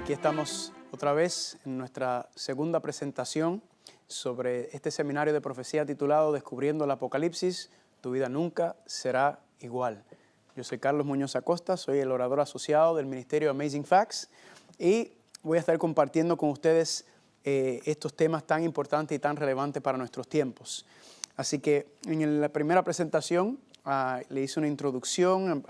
Aquí estamos otra vez en nuestra segunda presentación sobre este seminario de profecía titulado Descubriendo el Apocalipsis, tu vida nunca será igual. Yo soy Carlos Muñoz Acosta, soy el orador asociado del Ministerio Amazing Facts y voy a estar compartiendo con ustedes estos temas tan importantes y tan relevantes para nuestros tiempos. Así que en la primera presentación le hice una introducción,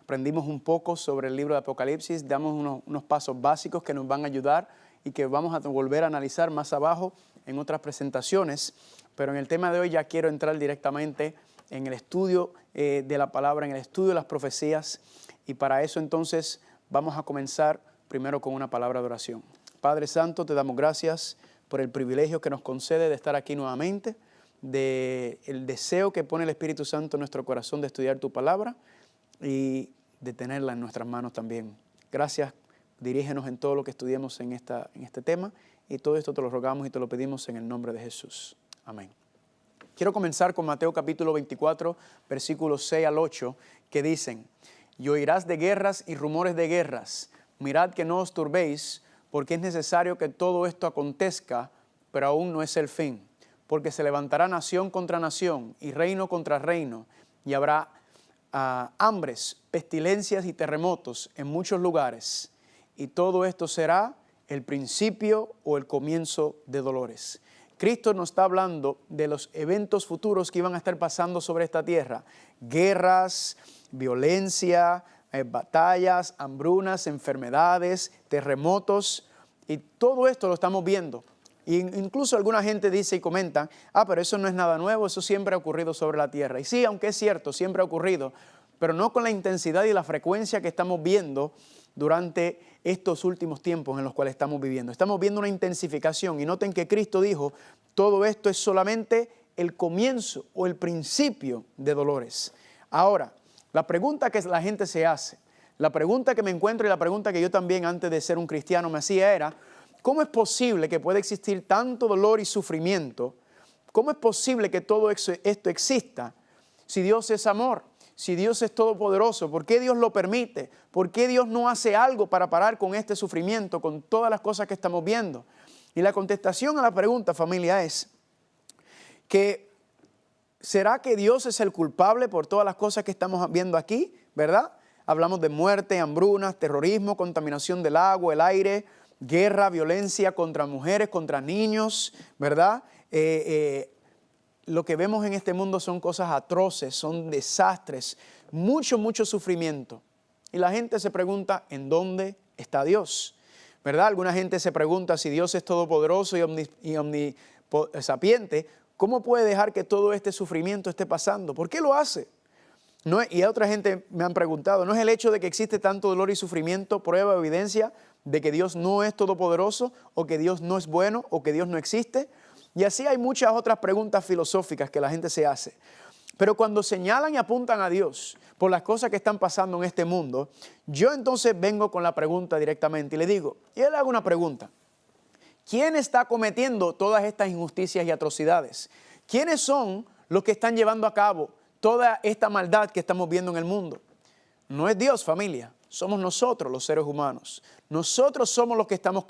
aprendimos un poco sobre el libro de Apocalipsis, damos unos pasos básicos que nos van a ayudar y que vamos a volver a analizar más abajo en otras presentaciones. Pero en el tema de hoy ya quiero entrar directamente en el estudio de la palabra, en el estudio de las profecías. Y para eso entonces vamos a comenzar primero con una palabra de oración. Padre Santo, te damos gracias por el privilegio que nos concede de estar aquí nuevamente, del deseo que pone el Espíritu Santo en nuestro corazón de estudiar tu palabra y de tenerla en nuestras manos también. Gracias, dirígenos en todo lo que estudiemos en este tema y todo esto te lo rogamos y te lo pedimos en el nombre de Jesús. Amén. Quiero comenzar con Mateo capítulo 24, versículos 6 al 8, que dicen: Y oirás de guerras y rumores de guerras. Mirad que no os turbéis, porque es necesario que todo esto acontezca, pero aún no es el fin. Porque se levantará nación contra nación y reino contra reino, y habrá hambres, pestilencias y terremotos en muchos lugares. Y todo esto será el principio o el comienzo de dolores. Cristo nos está hablando de los eventos futuros que iban a estar pasando sobre esta tierra. Guerras, violencia, batallas, hambrunas, enfermedades, terremotos. Y todo esto lo estamos viendo. E incluso alguna gente dice y comenta, pero eso no es nada nuevo, eso siempre ha ocurrido sobre la tierra. Y sí, aunque es cierto, siempre ha ocurrido, pero no con la intensidad y la frecuencia que estamos viendo durante estos últimos tiempos en los cuales estamos viviendo. Estamos viendo una intensificación y noten que Cristo dijo, todo esto es solamente el comienzo o el principio de dolores. Ahora, la pregunta que la gente se hace, la pregunta que me encuentro y la pregunta que yo también antes de ser un cristiano me hacía era, ¿cómo es posible que pueda existir tanto dolor y sufrimiento? ¿Cómo es posible que todo esto exista si Dios es amor? Si Dios es todopoderoso, ¿por qué Dios lo permite? ¿Por qué Dios no hace algo para parar con este sufrimiento, con todas las cosas que estamos viendo? Y la contestación a la pregunta, familia, es que ¿será que Dios es el culpable por todas las cosas que estamos viendo aquí? ¿Verdad? Hablamos de muerte, hambrunas, terrorismo, contaminación del agua, el aire, guerra, violencia contra mujeres, contra niños, ¿verdad? Lo que vemos en este mundo son cosas atroces, son desastres, mucho sufrimiento. Y la gente se pregunta, ¿en dónde está Dios? ¿Verdad? Alguna gente se pregunta si Dios es todopoderoso y omnisapiente, ¿cómo puede dejar que todo este sufrimiento esté pasando? ¿Por qué lo hace? Y a otra gente me han preguntado, ¿no es el hecho de que existe tanto dolor y sufrimiento prueba o evidencia de que Dios no es todopoderoso o que Dios no es bueno o que Dios no existe? Y así hay muchas otras preguntas filosóficas que la gente se hace. Pero cuando señalan y apuntan a Dios por las cosas que están pasando en este mundo, yo entonces vengo con la pregunta directamente y le digo, y le hago una pregunta. ¿Quién está cometiendo todas estas injusticias y atrocidades? ¿Quiénes son los que están llevando a cabo toda esta maldad que estamos viendo en el mundo? No es Dios, familia. Somos nosotros los seres humanos. Nosotros somos los que estamos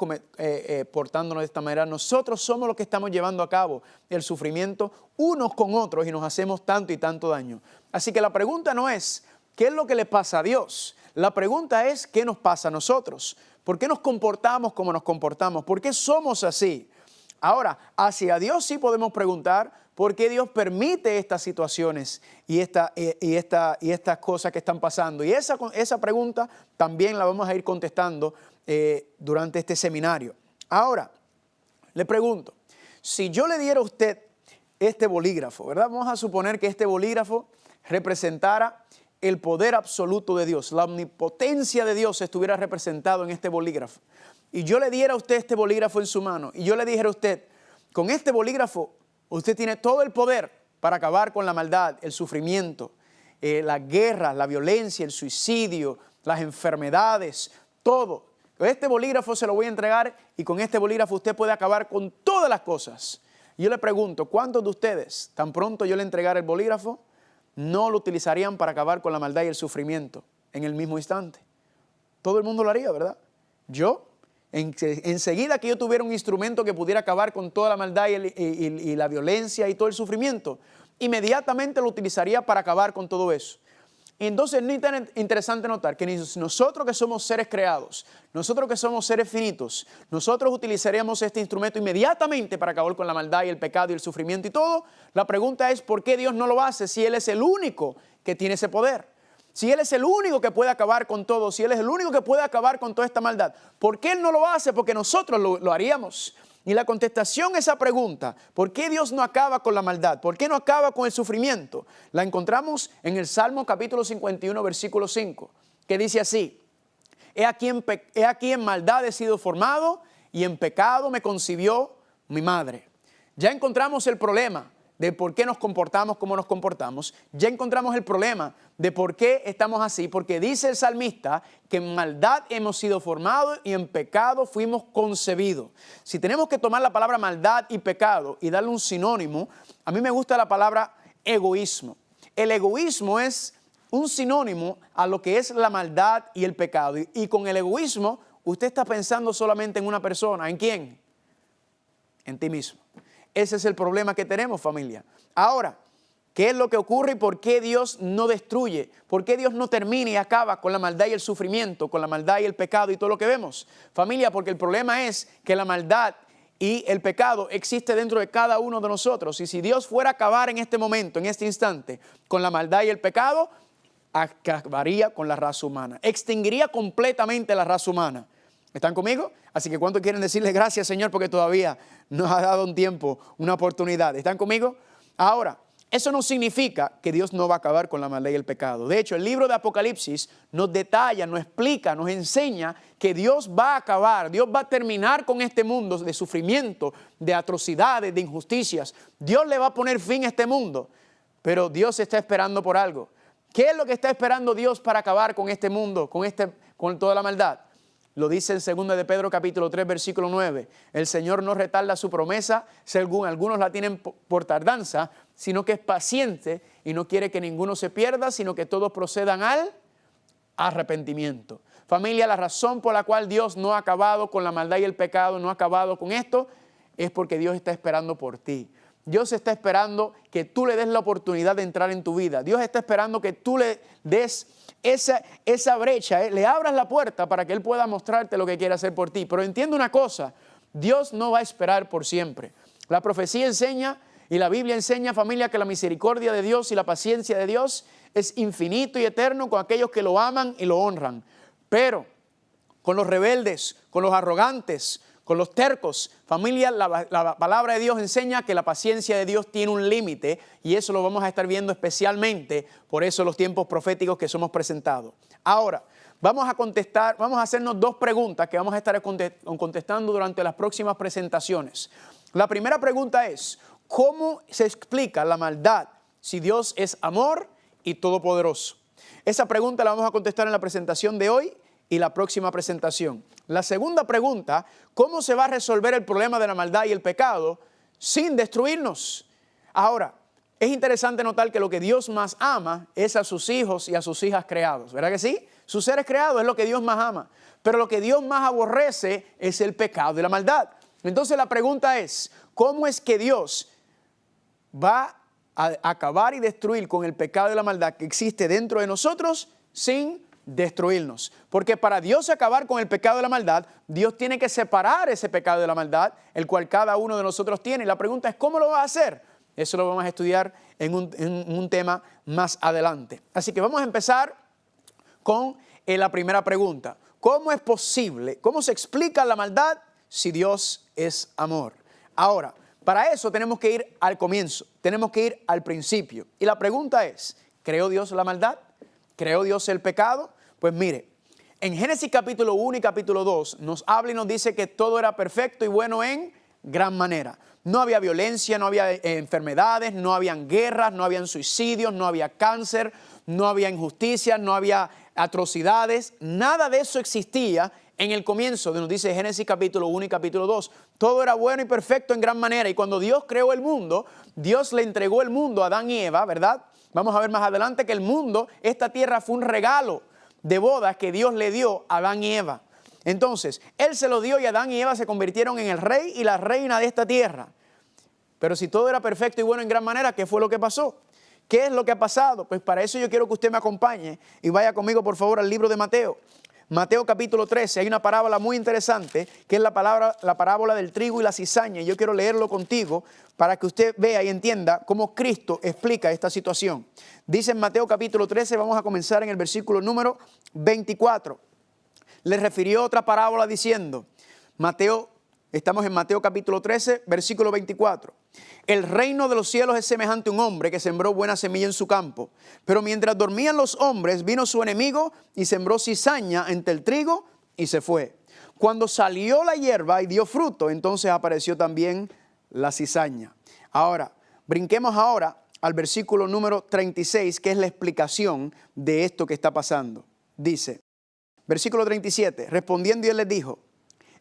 portándonos de esta manera. Nosotros somos los que estamos llevando a cabo el sufrimiento unos con otros y nos hacemos tanto y tanto daño. Así que la pregunta no es, ¿qué es lo que le pasa a Dios? La pregunta es, ¿qué nos pasa a nosotros? ¿Por qué nos comportamos como nos comportamos? ¿Por qué somos así? Ahora, hacia Dios sí podemos preguntar, ¿por qué Dios permite estas situaciones y estas cosas que están pasando? Y esa pregunta también la vamos a ir contestando durante este seminario. Ahora, le pregunto, si yo le diera a usted este bolígrafo, ¿verdad? Vamos a suponer que este bolígrafo representara el poder absoluto de Dios, la omnipotencia de Dios estuviera representado en este bolígrafo. Y yo le diera a usted este bolígrafo en su mano y yo le dijera a usted, con este bolígrafo usted tiene todo el poder para acabar con la maldad, el sufrimiento, la guerra, la violencia, el suicidio, las enfermedades, todo. Este bolígrafo se lo voy a entregar y con este bolígrafo usted puede acabar con todas las cosas. Yo le pregunto, ¿cuántos de ustedes, tan pronto yo le entregara el bolígrafo, no lo utilizarían para acabar con la maldad y el sufrimiento en el mismo instante? Todo el mundo lo haría, ¿verdad? Yo enseguida que yo tuviera un instrumento que pudiera acabar con toda la maldad y la violencia y todo el sufrimiento, inmediatamente lo utilizaría para acabar con todo eso. Y entonces es tan interesante notar que nosotros que somos seres creados, nosotros que somos seres finitos, nosotros utilizaríamos este instrumento inmediatamente para acabar con la maldad y el pecado y el sufrimiento y todo. La pregunta es, ¿por qué Dios no lo hace si Él es el único que tiene ese poder? Si Él es el único que puede acabar con todo, si Él es el único que puede acabar con toda esta maldad, ¿por qué Él no lo hace? Porque nosotros lo haríamos. Y la contestación a esa pregunta, ¿por qué Dios no acaba con la maldad? ¿Por qué no acaba con el sufrimiento? La encontramos en el Salmo capítulo 51, versículo 5, que dice así: He aquí en maldad he sido formado y en pecado me concibió mi madre. Ya encontramos el problema de por qué nos comportamos como nos comportamos. Ya encontramos el problema de por qué estamos así, porque dice el salmista que en maldad hemos sido formados y en pecado fuimos concebidos. Si tenemos que tomar la palabra maldad y pecado y darle un sinónimo, a mí me gusta la palabra egoísmo. El egoísmo es un sinónimo a lo que es la maldad y el pecado. Y con el egoísmo, usted está pensando solamente en una persona. ¿En quién? En ti mismo. Ese es el problema que tenemos, familia. Ahora, ¿qué es lo que ocurre y por qué Dios no destruye? ¿Por qué Dios no termina y acaba con la maldad y el sufrimiento, con la maldad y el pecado y todo lo que vemos? Familia, porque el problema es que la maldad y el pecado existe dentro de cada uno de nosotros. Y si Dios fuera a acabar en este momento, en este instante, con la maldad y el pecado, acabaría con la raza humana. Extinguiría completamente la raza humana. ¿Están conmigo? Así que ¿cuánto quieren decirle gracias, Señor? Porque todavía nos ha dado un tiempo, una oportunidad. ¿Están conmigo? Ahora, eso no significa que Dios no va a acabar con la maldad y el pecado. De hecho, el libro de Apocalipsis nos detalla, nos explica, nos enseña que Dios va a acabar, Dios va a terminar con este mundo de sufrimiento, de atrocidades, de injusticias. Dios le va a poner fin a este mundo, pero Dios está esperando por algo. ¿Qué es lo que está esperando Dios para acabar con este mundo, con toda la maldad? Lo dice en 2 de Pedro capítulo 3 versículo 9. El Señor no retarda su promesa, según algunos la tienen por tardanza, sino que es paciente y no quiere que ninguno se pierda, sino que todos procedan al arrepentimiento. Familia, la razón por la cual Dios no ha acabado con la maldad y el pecado, no ha acabado con esto, es porque Dios está esperando por ti. Dios está esperando que tú le des la oportunidad de entrar en tu vida. Dios está esperando que tú le des esa brecha, le abras la puerta para que Él pueda mostrarte lo que quiere hacer por ti. Pero entiende una cosa, Dios no va a esperar por siempre. La profecía enseña y la Biblia enseña, familia, que la misericordia de Dios y la paciencia de Dios es infinito y eterno con aquellos que lo aman y lo honran. Pero con los rebeldes, con los arrogantes, con los tercos, familia, la palabra de Dios enseña que la paciencia de Dios tiene un límite y eso lo vamos a estar viendo especialmente por eso los tiempos proféticos que somos presentados. Ahora, vamos a hacernos dos preguntas que vamos a estar contestando durante las próximas presentaciones. La primera pregunta es, ¿cómo se explica la maldad si Dios es amor y todopoderoso? Esa pregunta la vamos a contestar en la presentación de hoy y la próxima presentación. La segunda pregunta, ¿cómo se va a resolver el problema de la maldad y el pecado sin destruirnos? Ahora, es interesante notar que lo que Dios más ama es a sus hijos y a sus hijas creados, ¿verdad que sí? Sus seres creados es lo que Dios más ama, pero lo que Dios más aborrece es el pecado y la maldad. Entonces la pregunta es, ¿cómo es que Dios va a acabar y destruir con el pecado y la maldad que existe dentro de nosotros sin destruirnos? Porque para Dios acabar con el pecado y la maldad, Dios tiene que separar ese pecado de la maldad, el cual cada uno de nosotros tiene. Y la pregunta es, ¿cómo lo va a hacer? Eso lo vamos a estudiar en un tema más adelante. Así que vamos a empezar con la primera pregunta. ¿Cómo es posible, cómo se explica la maldad si Dios es amor? Ahora, para eso tenemos que ir al comienzo, tenemos que ir al principio. Y la pregunta es, ¿creó Dios la maldad? ¿Creó Dios el pecado? Pues mire, en Génesis capítulo 1 y capítulo 2 nos habla y nos dice que todo era perfecto y bueno en gran manera. No había violencia, no había enfermedades, no habían guerras, no habían suicidios, no había cáncer, no había injusticias, no había atrocidades. Nada de eso existía en el comienzo, nos dice Génesis capítulo 1 y capítulo 2. Todo era bueno y perfecto en gran manera. Y cuando Dios creó el mundo, Dios le entregó el mundo a Adán y Eva, ¿verdad? Vamos a ver más adelante que el mundo, esta tierra fue un regalo de bodas que Dios le dio a Adán y Eva. Entonces, Él se lo dio y Adán y Eva se convirtieron en el rey y la reina de esta tierra. Pero si todo era perfecto y bueno en gran manera, ¿qué fue lo que pasó? ¿Qué es lo que ha pasado? Pues para eso yo quiero que usted me acompañe y vaya conmigo por favor al libro de Mateo. Mateo capítulo 13, hay una parábola muy interesante que es la parábola del trigo y la cizaña. Y yo quiero leerlo contigo para que usted vea y entienda cómo Cristo explica esta situación. Dice en Mateo capítulo 13, vamos a comenzar en el versículo número 24. Le refirió otra parábola diciendo, estamos en Mateo capítulo 13, versículo 24. El reino de los cielos es semejante a un hombre que sembró buena semilla en su campo. Pero mientras dormían los hombres, vino su enemigo y sembró cizaña entre el trigo y se fue. Cuando salió la hierba y dio fruto, entonces apareció también la cizaña. Ahora, brinquemos ahora al versículo número 36, que es la explicación de esto que está pasando. Dice, versículo 37, respondiendo él les dijo,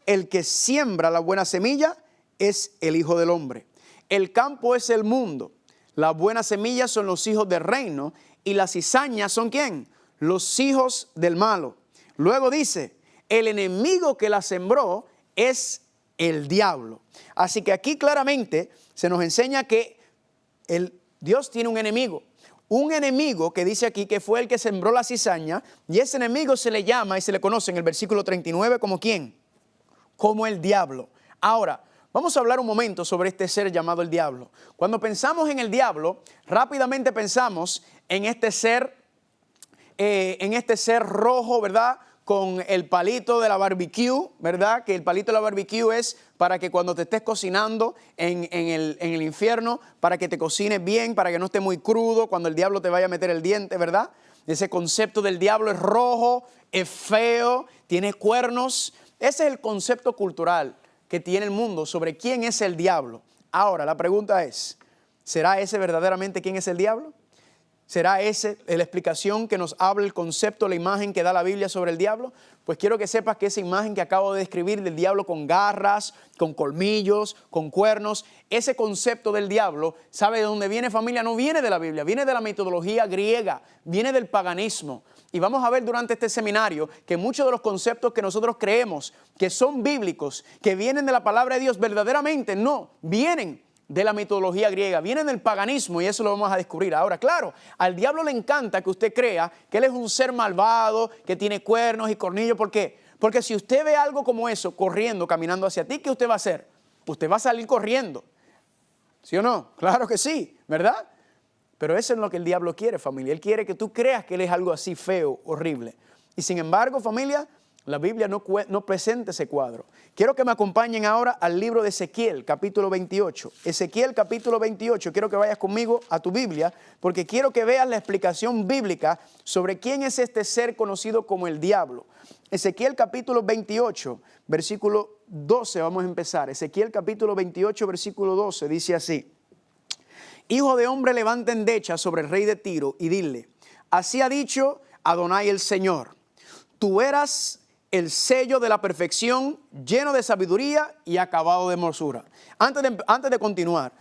el que siembra la buena semilla es el Hijo del Hombre. El campo es el mundo. Las buenas semillas son los hijos del reino y las cizañas son ¿quién? Los hijos del malo. Luego dice, el enemigo que la sembró es el diablo. Así que aquí claramente se nos enseña que Dios tiene un enemigo. Un enemigo que dice aquí que fue el que sembró la cizaña y ese enemigo se le llama y se le conoce en el versículo 39 como ¿quién? Como el diablo. Ahora, vamos a hablar un momento sobre este ser llamado el diablo. Cuando pensamos en el diablo, rápidamente pensamos en este ser rojo, ¿verdad? Con el palito de la barbecue, ¿verdad? Que el palito de la barbecue es para que cuando te estés cocinando en el infierno, para que te cocines bien, para que no esté muy crudo, cuando el diablo te vaya a meter el diente, ¿verdad? Ese concepto del diablo es rojo, es feo, tiene cuernos. Ese es el concepto cultural que tiene el mundo sobre quién es el diablo. Ahora, la pregunta es, ¿será ese verdaderamente quién es el diablo? ¿Será esa la explicación que nos habla el concepto, la imagen que da la Biblia sobre el diablo? Pues quiero que sepas que esa imagen que acabo de describir del diablo con garras, con colmillos, con cuernos, ese concepto del diablo, ¿sabe de dónde viene, familia? No viene de la Biblia, viene de la mitología griega, viene del paganismo. Y vamos a ver durante este seminario que muchos de los conceptos que nosotros creemos que son bíblicos, que vienen de la palabra de Dios, verdaderamente no, vienen de la mitología griega, vienen del paganismo y eso lo vamos a descubrir. Ahora, claro, al diablo le encanta que usted crea que él es un ser malvado, que tiene cuernos y cornillos. ¿Por qué? Porque si usted ve algo como eso corriendo, caminando hacia ti, ¿qué usted va a hacer? Usted va a salir corriendo. ¿Sí o no? Claro que sí, ¿verdad? Pero eso es lo que el diablo quiere, familia. Él quiere que tú creas que él es algo así feo, horrible. Y sin embargo, familia, la Biblia no presenta ese cuadro. Quiero que me acompañen ahora al libro de Ezequiel, capítulo 28. Ezequiel, capítulo 28. Quiero que vayas conmigo a tu Biblia, porque quiero que veas la explicación bíblica sobre quién es este ser conocido como el diablo. Ezequiel, capítulo 28, versículo 12, vamos a empezar. Ezequiel, capítulo 28, versículo 12, dice así. Hijo de hombre, levanta endecha sobre el rey de Tiro y dile, así ha dicho Adonai el Señor, tú eras el sello de la perfección, lleno de sabiduría y acabado de hermosura. Antes de continuar,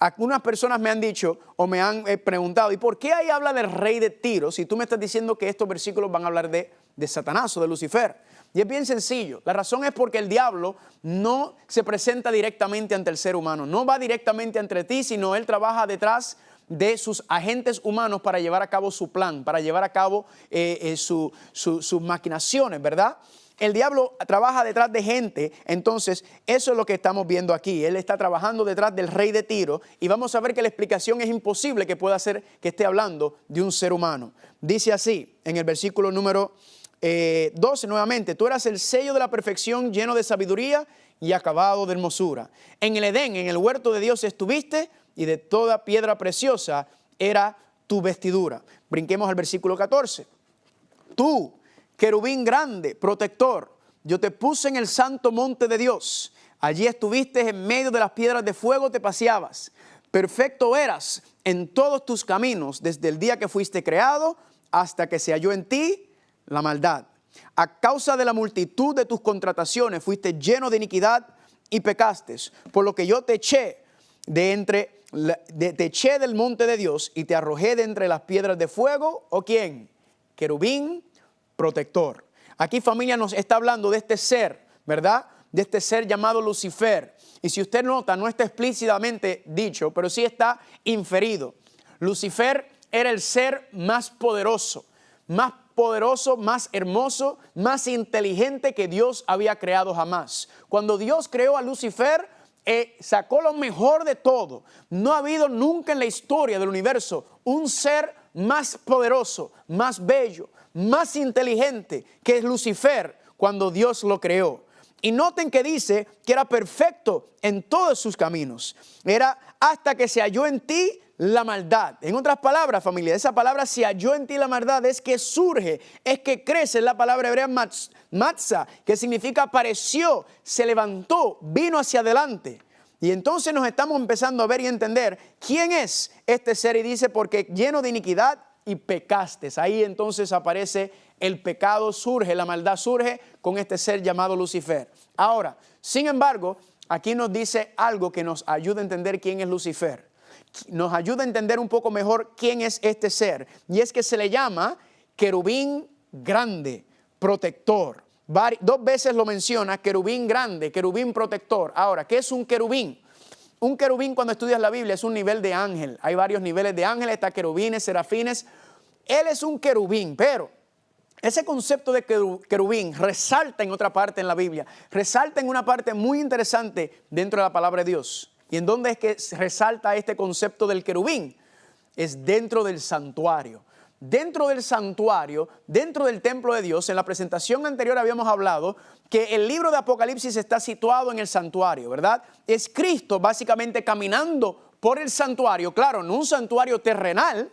algunas personas me han dicho o me han preguntado, ¿y por qué ahí habla del rey de Tiro si tú me estás diciendo que estos versículos van a hablar de Satanás o de Lucifer? Y es bien sencillo. La razón es porque el diablo no se presenta directamente ante el ser humano. No va directamente entre ti, sino él trabaja detrás de sus agentes humanos para llevar a cabo su plan, para llevar a cabo sus maquinaciones, ¿verdad? El diablo trabaja detrás de gente, entonces eso es lo que estamos viendo aquí. Él está trabajando detrás del rey de Tiro y vamos a ver que la explicación es imposible que pueda ser que esté hablando de un ser humano. Dice así en el versículo número 12 nuevamente, tú eras el sello de la perfección, lleno de sabiduría y acabado de hermosura. En el Edén, en el huerto de Dios estuviste y de toda piedra preciosa era tu vestidura. Brinquemos al versículo 14. Tú, querubín grande, protector, yo te puse en el santo monte de Dios. Allí estuviste en medio de las piedras de fuego, te paseabas. Perfecto eras en todos tus caminos, desde el día que fuiste creado hasta que se halló en ti la maldad. A causa de la multitud de tus contrataciones fuiste lleno de iniquidad y pecaste, por lo que yo te eché te eché del monte de Dios y te arrojé de entre las piedras de fuego. ¿O quién? Querubín protector. Aquí, familia, nos está hablando de este ser, ¿verdad? De este ser llamado Lucifer. Y si usted nota, no está explícitamente dicho, pero sí está inferido. Lucifer era el ser más poderoso, más hermoso, más inteligente que Dios había creado jamás. Cuando Dios creó a Lucifer, sacó lo mejor de todo. No ha habido nunca en la historia del universo un ser más poderoso, más bello, más inteligente que es Lucifer cuando Dios lo creó. Y noten que dice que era perfecto en todos sus caminos. Era hasta que se halló en ti la maldad. En otras palabras, familia, esa palabra se halló en ti la maldad es que surge, es que crece. Es la palabra hebrea matzah, que significa apareció, se levantó, vino hacia adelante. Y entonces nos estamos empezando a ver y entender quién es este ser. Y dice, porque lleno de iniquidad y pecaste. Ahí entonces aparece el pecado, surge, la maldad surge con este ser llamado Lucifer. Ahora, sin embargo, aquí nos dice algo que nos ayuda a entender quién es Lucifer. Nos ayuda a entender un poco mejor quién es este ser. Y es que se le llama querubín grande, protector. Dos veces lo menciona, querubín grande, querubín protector. Ahora, ¿qué es un querubín? Un querubín, cuando estudias la Biblia, es un nivel de ángel. Hay varios niveles de ángeles, está querubines, serafines. Él es un querubín, pero ese concepto de querubín resalta en otra parte en la Biblia. Resalta en una parte muy interesante dentro de la palabra de Dios. ¿Y en dónde es que resalta este concepto del querubín? Es dentro del santuario. Dentro del santuario, dentro del templo de Dios. En la presentación anterior habíamos hablado que el libro de Apocalipsis está situado en el santuario, ¿verdad? Es Cristo básicamente caminando por el santuario. Claro, no un santuario terrenal,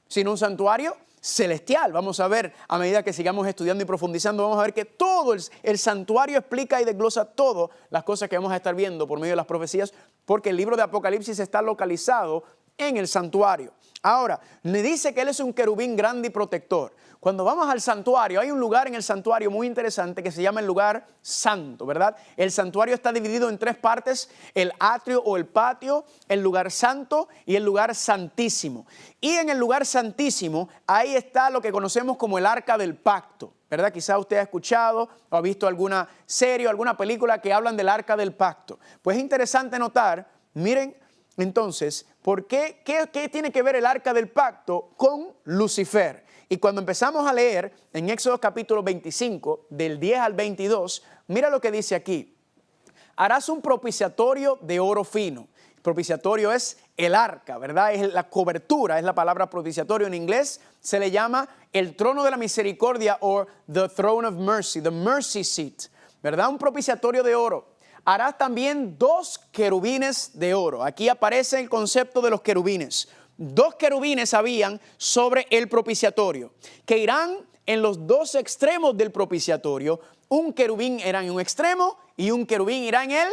sino un santuario celestial. Vamos a ver, a medida que sigamos estudiando y profundizando, vamos a ver que todo el santuario explica y desglosa todas las cosas que vamos a estar viendo por medio de las profecías, porque el libro de Apocalipsis está localizado en el santuario. Ahora, le dice que él es un querubín grande y protector. Cuando vamos al santuario, hay un lugar en el santuario muy interesante que se llama el lugar santo, ¿verdad? El santuario está dividido en tres partes: el atrio o el patio, el lugar santo y el lugar santísimo. Y en el lugar santísimo, ahí está lo que conocemos como el arca del pacto, ¿verdad? Quizá usted ha escuchado o ha visto alguna serie o alguna película que hablan del arca del pacto. Pues es interesante notar, miren, entonces, ¿qué tiene que ver el arca del pacto con Lucifer? Y cuando empezamos a leer en Éxodo capítulo 25, del 10 al 22, mira lo que dice aquí. Harás un propiciatorio de oro fino. Propiciatorio es el arca, ¿verdad? Es la cobertura, es la palabra propiciatorio en inglés. Se le llama el trono de la misericordia o the throne of mercy, the mercy seat, ¿verdad? Un propiciatorio de oro. Harás también 2 querubines de oro. Aquí aparece el concepto de los querubines. 2 querubines habían sobre el propiciatorio, que irán en los 2 extremos del propiciatorio. Un querubín irá en un extremo y un querubín irá en el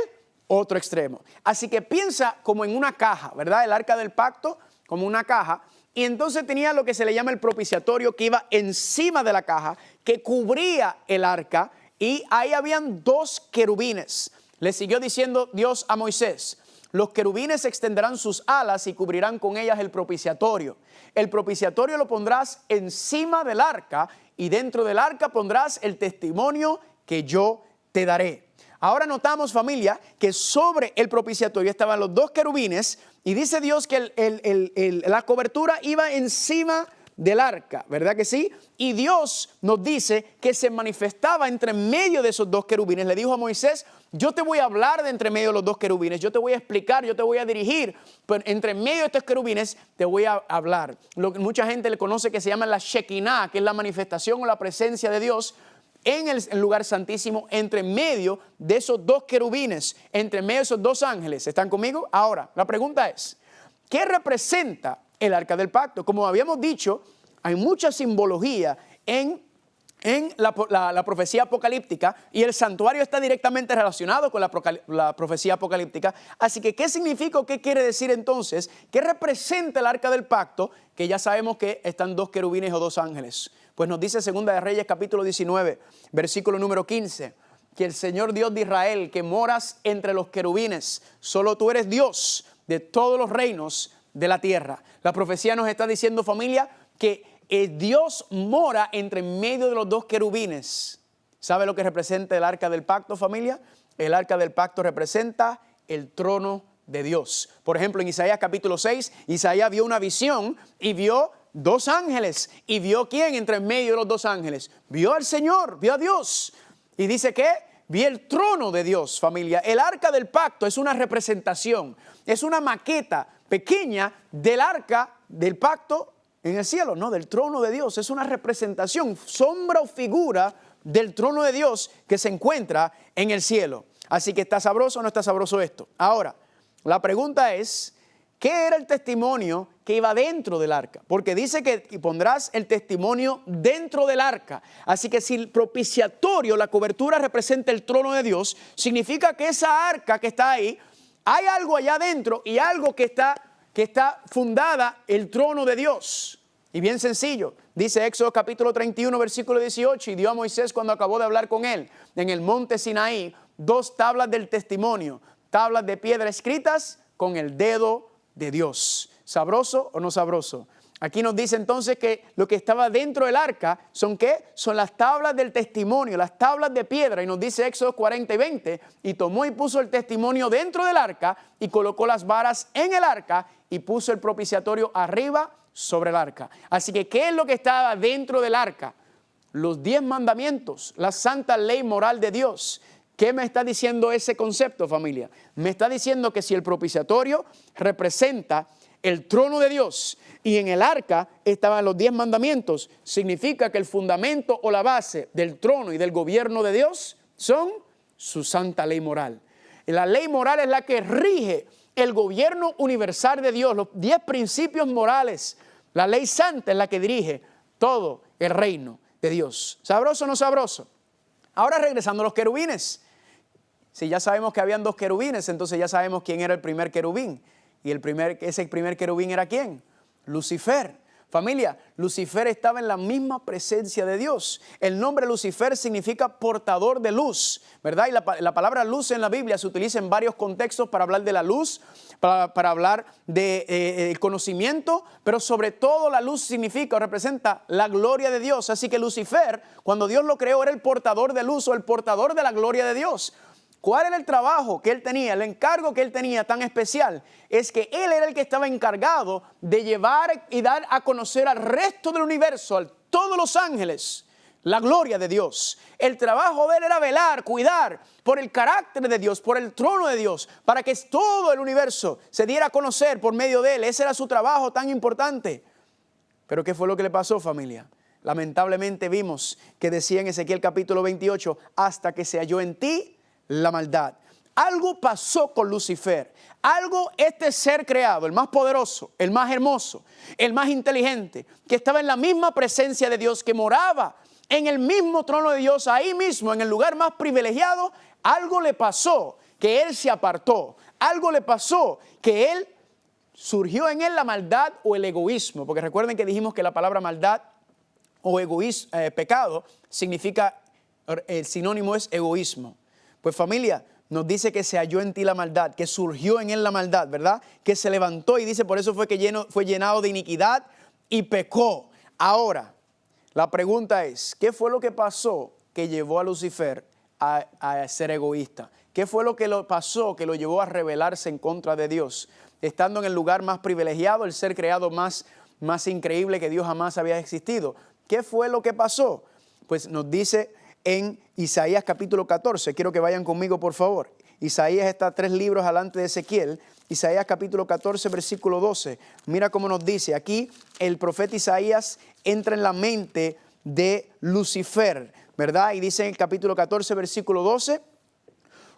otro extremo. Así que piensa como en una caja, ¿verdad? El arca del pacto como una caja. Y entonces tenía lo que se le llama el propiciatorio, que iba encima de la caja, que cubría el arca, y ahí habían 2 querubines. Le siguió diciendo Dios a Moisés: los querubines extenderán sus alas y cubrirán con ellas el propiciatorio. El propiciatorio lo pondrás encima del arca, y dentro del arca pondrás el testimonio que yo te daré. Ahora notamos, familia, que sobre el propiciatorio estaban los 2 querubines, y dice Dios que la cobertura iba encima del arca, ¿verdad que sí? Y Dios nos dice que se manifestaba entre medio de esos 2 querubines. Le dijo a Moisés: yo te voy a hablar de entre medio de los 2 querubines, yo te voy a explicar, yo te voy a dirigir, pero entre medio de estos querubines te voy a hablar. Lo que mucha gente le conoce que se llama la Shekinah, que es la manifestación o la presencia de Dios en el lugar santísimo, entre medio de esos 2 querubines, entre medio de esos 2 ángeles. ¿Están conmigo? Ahora, la pregunta es, ¿qué representa el arca del pacto? Como habíamos dicho, hay mucha simbología en la profecía apocalíptica, y el santuario está directamente relacionado con la profecía apocalíptica. Así que, ¿qué significa o qué quiere decir entonces? ¿Qué representa el arca del pacto? Que ya sabemos que están 2 querubines o 2 ángeles. Pues nos dice Segunda de Reyes capítulo 19, versículo número 15, que el Señor Dios de Israel, que moras entre los querubines, solo tú eres Dios de todos los reinos de la tierra. La profecía nos está diciendo, familia, que Dios mora entre medio de los 2 querubines. ¿Sabe lo que representa el arca del pacto, familia? El arca del pacto representa el trono de Dios. Por ejemplo, en Isaías capítulo 6, Isaías vio una visión y vio dos ángeles. ¿Y vio quién entre en medio de los dos ángeles? Vio al Señor, vio a Dios. Y dice que vi el trono de Dios, familia. El arca del pacto es una representación, es una maqueta pequeña del arca del pacto en el cielo, no, del trono de Dios. Es una representación, sombra o figura del trono de Dios que se encuentra en el cielo. Así que ¿está sabroso o no está sabroso esto? Ahora, la pregunta es, ¿qué era el testimonio que iba dentro del arca? Porque dice que pondrás el testimonio dentro del arca. Así que si el propiciatorio, la cobertura representa el trono de Dios, significa que esa arca que está ahí, hay algo allá adentro y algo que está fundada el trono de Dios. Y bien sencillo, dice Éxodo capítulo 31, versículo 18, y dio a Moisés cuando acabó de hablar con él en el monte Sinaí, 2 tablas del testimonio, tablas de piedra escritas con el dedo de Dios. ¿Sabroso o no sabroso? Aquí nos dice entonces que lo que estaba dentro del arca son ¿qué? Son las tablas del testimonio, las tablas de piedra. Y nos dice Éxodo 40 y 20, y tomó y puso el testimonio dentro del arca y colocó las varas en el arca y puso el propiciatorio arriba sobre el arca. Así que ¿qué es lo que estaba dentro del arca? Los 10 mandamientos, la santa ley moral de Dios. ¿Qué me está diciendo ese concepto, familia? Me está diciendo que si el propiciatorio representa el trono de Dios y en el arca estaban los 10 mandamientos, significa que el fundamento o la base del trono y del gobierno de Dios son su santa ley moral. La ley moral es la que rige el gobierno universal de Dios, los 10 principios morales. La ley santa es la que dirige todo el reino de Dios. ¿Sabroso o no sabroso? Ahora regresando a los querubines. Si ya sabemos que habían 2 querubines, entonces ya sabemos quién era el primer querubín. Y ese primer querubín era ¿quién? Lucifer. Familia, Lucifer estaba en la misma presencia de Dios. El nombre Lucifer significa portador de luz, ¿verdad? Y la palabra luz en la Biblia se utiliza en varios contextos para hablar de la luz, para hablar de conocimiento, pero sobre todo la luz significa o representa la gloria de Dios. Así que Lucifer, cuando Dios lo creó, era el portador de luz o el portador de la gloria de Dios. ¿Cuál era el trabajo que él tenía? El encargo que él tenía tan especial es que él era el que estaba encargado de llevar y dar a conocer al resto del universo, a todos los ángeles, la gloria de Dios. El trabajo de él era velar, cuidar por el carácter de Dios, por el trono de Dios, para que todo el universo se diera a conocer por medio de él. Ese era su trabajo tan importante. Pero ¿qué fue lo que le pasó, familia? Lamentablemente vimos que decía en Ezequiel capítulo 28, hasta que se halló en ti la maldad. Algo pasó con Lucifer. Algo, este ser creado, el más poderoso, el más hermoso, el más inteligente, que estaba en la misma presencia de Dios, que moraba en el mismo trono de Dios, ahí mismo, en el lugar más privilegiado, algo le pasó, que él se apartó. Algo le pasó, que él surgió en él la maldad o el egoísmo. Porque recuerden que dijimos que la palabra maldad o egoísmo, pecado, significa, el sinónimo es egoísmo. Pues familia, nos dice que se halló en ti la maldad, que surgió en él la maldad, ¿verdad? Que se levantó y dice, por eso fue que fue llenado de iniquidad y pecó. Ahora, la pregunta es, ¿qué fue lo que pasó que llevó a Lucifer a ser egoísta? ¿Qué fue lo que pasó que lo llevó a rebelarse en contra de Dios? Estando en el lugar más privilegiado, el ser creado más increíble que Dios jamás había existido. ¿Qué fue lo que pasó? Pues nos dice en Isaías capítulo 14, quiero que vayan conmigo por favor. Isaías está 3 libros adelante de Ezequiel. Isaías capítulo 14, versículo 12. Mira cómo nos dice, aquí el profeta Isaías entra en la mente de Lucifer, ¿verdad? Y dice en el capítulo 14, versículo 12,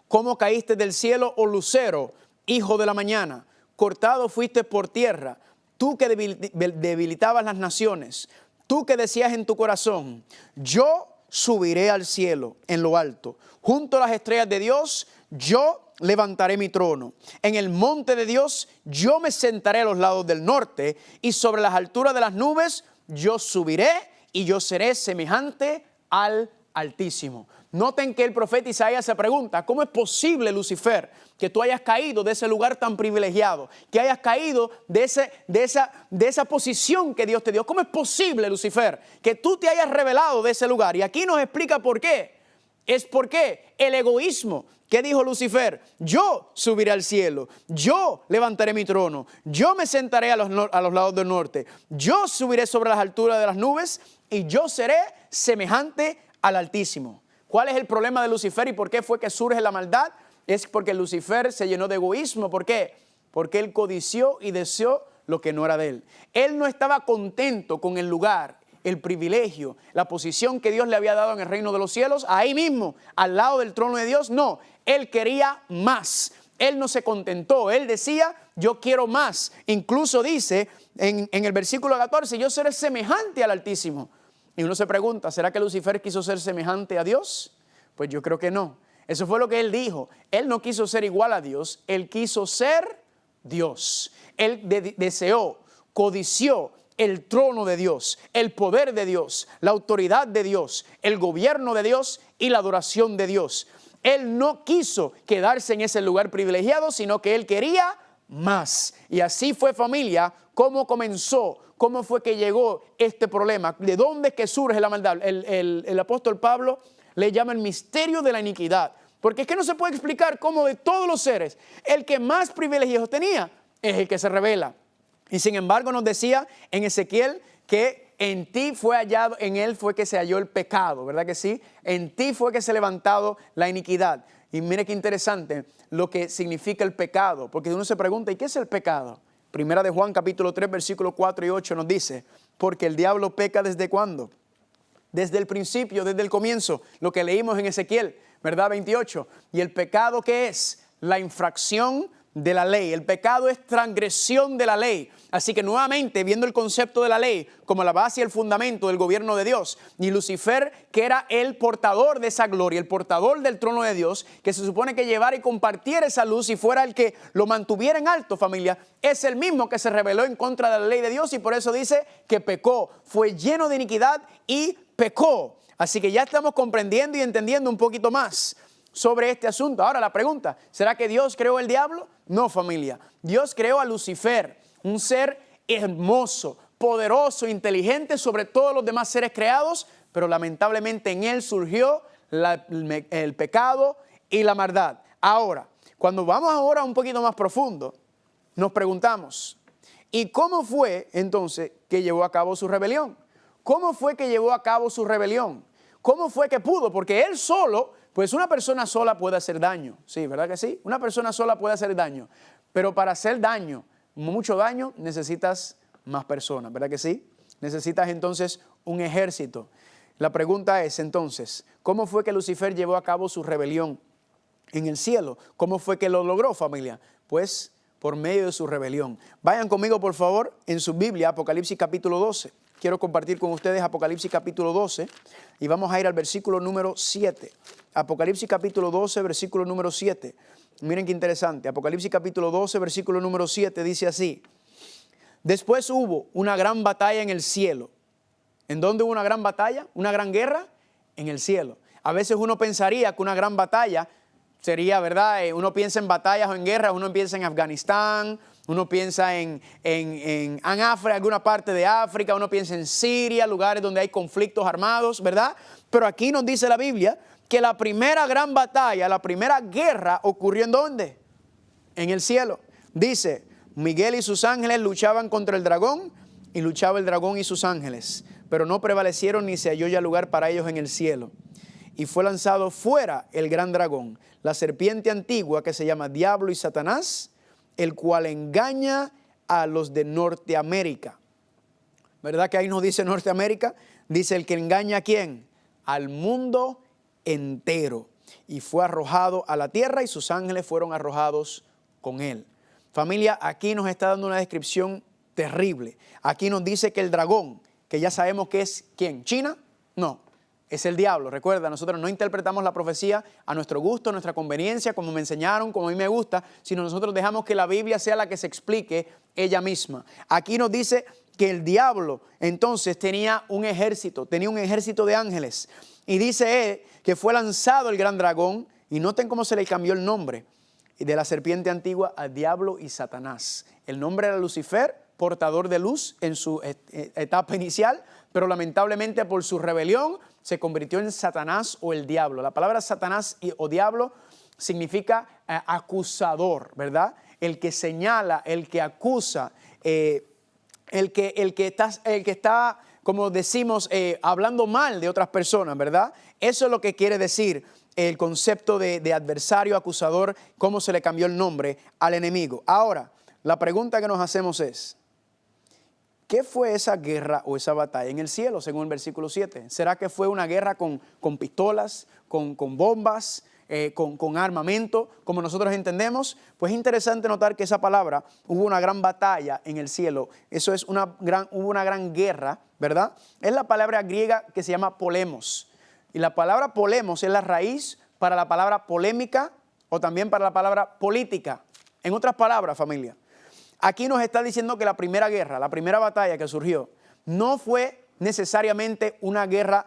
¿cómo caíste del cielo, oh lucero, hijo de la mañana? Cortado fuiste por tierra, tú que debilitabas las naciones, tú que decías en tu corazón, yo subiré al cielo en lo alto. Junto a las estrellas de Dios, yo levantaré mi trono. En el monte de Dios, yo me sentaré a los lados del norte. Y sobre las alturas de las nubes, yo subiré y yo seré semejante al Altísimo. Noten que el profeta Isaías se pregunta, ¿cómo es posible, Lucifer, que tú hayas caído de ese lugar tan privilegiado? Que hayas caído de esa posición que Dios te dio. ¿Cómo es posible, Lucifer, que tú te hayas revelado de ese lugar? Y aquí nos explica por qué. Es porque el egoísmo. ¿Qué dijo Lucifer? Yo subiré al cielo, yo levantaré mi trono, yo me sentaré a los lados del norte, yo subiré sobre las alturas de las nubes y yo seré semejante al Altísimo. ¿Cuál es el problema de Lucifer y por qué fue que surge la maldad? Es porque Lucifer se llenó de egoísmo. ¿Por qué? Porque él codició y deseó lo que no era de él. Él no estaba contento con el lugar, el privilegio, la posición que Dios le había dado en el reino de los cielos, ahí mismo, al lado del trono de Dios. No, él quería más. Él no se contentó. Él decía, yo quiero más. Incluso dice en el versículo 14, yo seré semejante al Altísimo. Y uno se pregunta, ¿será que Lucifer quiso ser semejante a Dios? Pues yo creo que no. Eso fue lo que él dijo. Él no quiso ser igual a Dios, él quiso ser Dios. Él deseó, codició el trono de Dios, el poder de Dios, la autoridad de Dios, el gobierno de Dios y la adoración de Dios. Él no quiso quedarse en ese lugar privilegiado, sino que él quería más. Y así fue, familia, cómo comenzó, cómo fue que llegó este problema, de dónde es que surge la maldad. El apóstol Pablo le llama el misterio de la iniquidad, porque es que no se puede explicar cómo de todos los seres, el que más privilegios tenía es el que se revela. Y sin embargo nos decía en Ezequiel que en ti fue hallado, en él fue que se halló el pecado, ¿verdad que sí? En ti fue que se ha levantado la iniquidad. Y mire qué interesante lo que significa el pecado, porque uno se pregunta, ¿y qué es el pecado? Primera de Juan capítulo 3 versículos 4 y 8 nos dice, porque el diablo peca ¿desde cuándo? Desde el principio, desde el comienzo, lo que leímos en Ezequiel, ¿verdad? 28. ¿Y el pecado qué es? La infracción de la ley. El pecado es transgresión de la ley. Así que nuevamente, viendo el concepto de la ley como la base y el fundamento del gobierno de Dios, y Lucifer, que era el portador de esa gloria, el portador del trono de Dios, que se supone que llevara y compartiera esa luz y fuera el que lo mantuviera en alto, familia, es el mismo que se rebeló en contra de la ley de Dios y por eso dice que pecó, fue lleno de iniquidad y pecó. Así que ya estamos comprendiendo y entendiendo un poquito más sobre este asunto. Ahora la pregunta, ¿será que Dios creó el diablo? No, familia. Dios creó a Lucifer, un ser hermoso, poderoso, inteligente sobre todos los demás seres creados, pero lamentablemente en él surgió el pecado y la maldad. Ahora, cuando vamos ahora un poquito más profundo, nos preguntamos, ¿y cómo fue entonces que llevó a cabo su rebelión? ¿Cómo fue que llevó a cabo su rebelión? ¿Cómo fue que pudo? Porque él solo, pues una persona sola puede hacer daño. Sí, ¿verdad que sí? Una persona sola puede hacer daño. Pero para hacer daño, mucho daño, necesitas más personas, ¿verdad que sí? Necesitas entonces un ejército. La pregunta es entonces, ¿cómo fue que Lucifer llevó a cabo su rebelión en el cielo? ¿Cómo fue que lo logró, familia? Pues por medio de su rebelión. Vayan conmigo, por favor, en su Biblia, Apocalipsis capítulo 12. Quiero compartir con ustedes Apocalipsis capítulo 12 y vamos a ir al versículo número 7. Apocalipsis capítulo 12, versículo número 7. Miren qué interesante. Apocalipsis capítulo 12, versículo número 7 dice así. Después hubo una gran batalla en el cielo. ¿En dónde hubo una gran batalla? ¿Una gran guerra? En el cielo. A veces uno pensaría que una gran batalla sería, ¿verdad? Uno piensa en batallas o en guerras, uno piensa en Afganistán, uno piensa en África, alguna parte de África, uno piensa en Siria, lugares donde hay conflictos armados, ¿verdad? Pero aquí nos dice la Biblia que la primera gran batalla, la primera guerra ocurrió ¿en dónde? En el cielo. Dice, Miguel y sus ángeles luchaban contra el dragón y luchaba el dragón y sus ángeles, pero no prevalecieron ni se halló ya lugar para ellos en el cielo. Y fue lanzado fuera el gran dragón, la serpiente antigua que se llama Diablo y Satanás, el cual engaña a los de Norteamérica. ¿Verdad que ahí nos dice Norteamérica? Dice el que engaña ¿a quién? Al mundo entero. Y fue arrojado a la tierra y sus ángeles fueron arrojados con él. Familia, aquí nos está dando una descripción terrible. Aquí nos dice que el dragón, que ya sabemos que es ¿quién? ¿China? No. Es el diablo. Recuerda, nosotros no interpretamos la profecía a nuestro gusto, a nuestra conveniencia, como me enseñaron, como a mí me gusta, sino nosotros dejamos que la Biblia sea la que se explique ella misma. Aquí nos dice que el diablo entonces tenía un ejército de ángeles. Y dice él que fue lanzado el gran dragón, y noten cómo se le cambió el nombre de la serpiente antigua a Diablo y Satanás. El nombre era Lucifer, portador de luz en su etapa inicial, pero lamentablemente por su rebelión se convirtió en Satanás o el diablo. La palabra Satanás o diablo significa acusador, ¿verdad? El que señala, el que acusa, el que está, como decimos, hablando mal de otras personas, ¿verdad? Eso es lo que quiere decir el concepto de adversario, acusador, cómo se le cambió el nombre al enemigo. Ahora, la pregunta que nos hacemos es, ¿qué fue esa guerra o esa batalla en el cielo, según el versículo 7? ¿Será que fue una guerra con pistolas, con bombas, con armamento, como nosotros entendemos? Pues es interesante notar que esa palabra, hubo una gran batalla en el cielo. Eso es hubo una gran guerra, ¿verdad? Es la palabra griega que se llama polemos. Y la palabra polemos es la raíz para la palabra polémica o también para la palabra política. En otras palabras, familia, aquí nos está diciendo que la primera guerra, la primera batalla que surgió, no fue necesariamente una guerra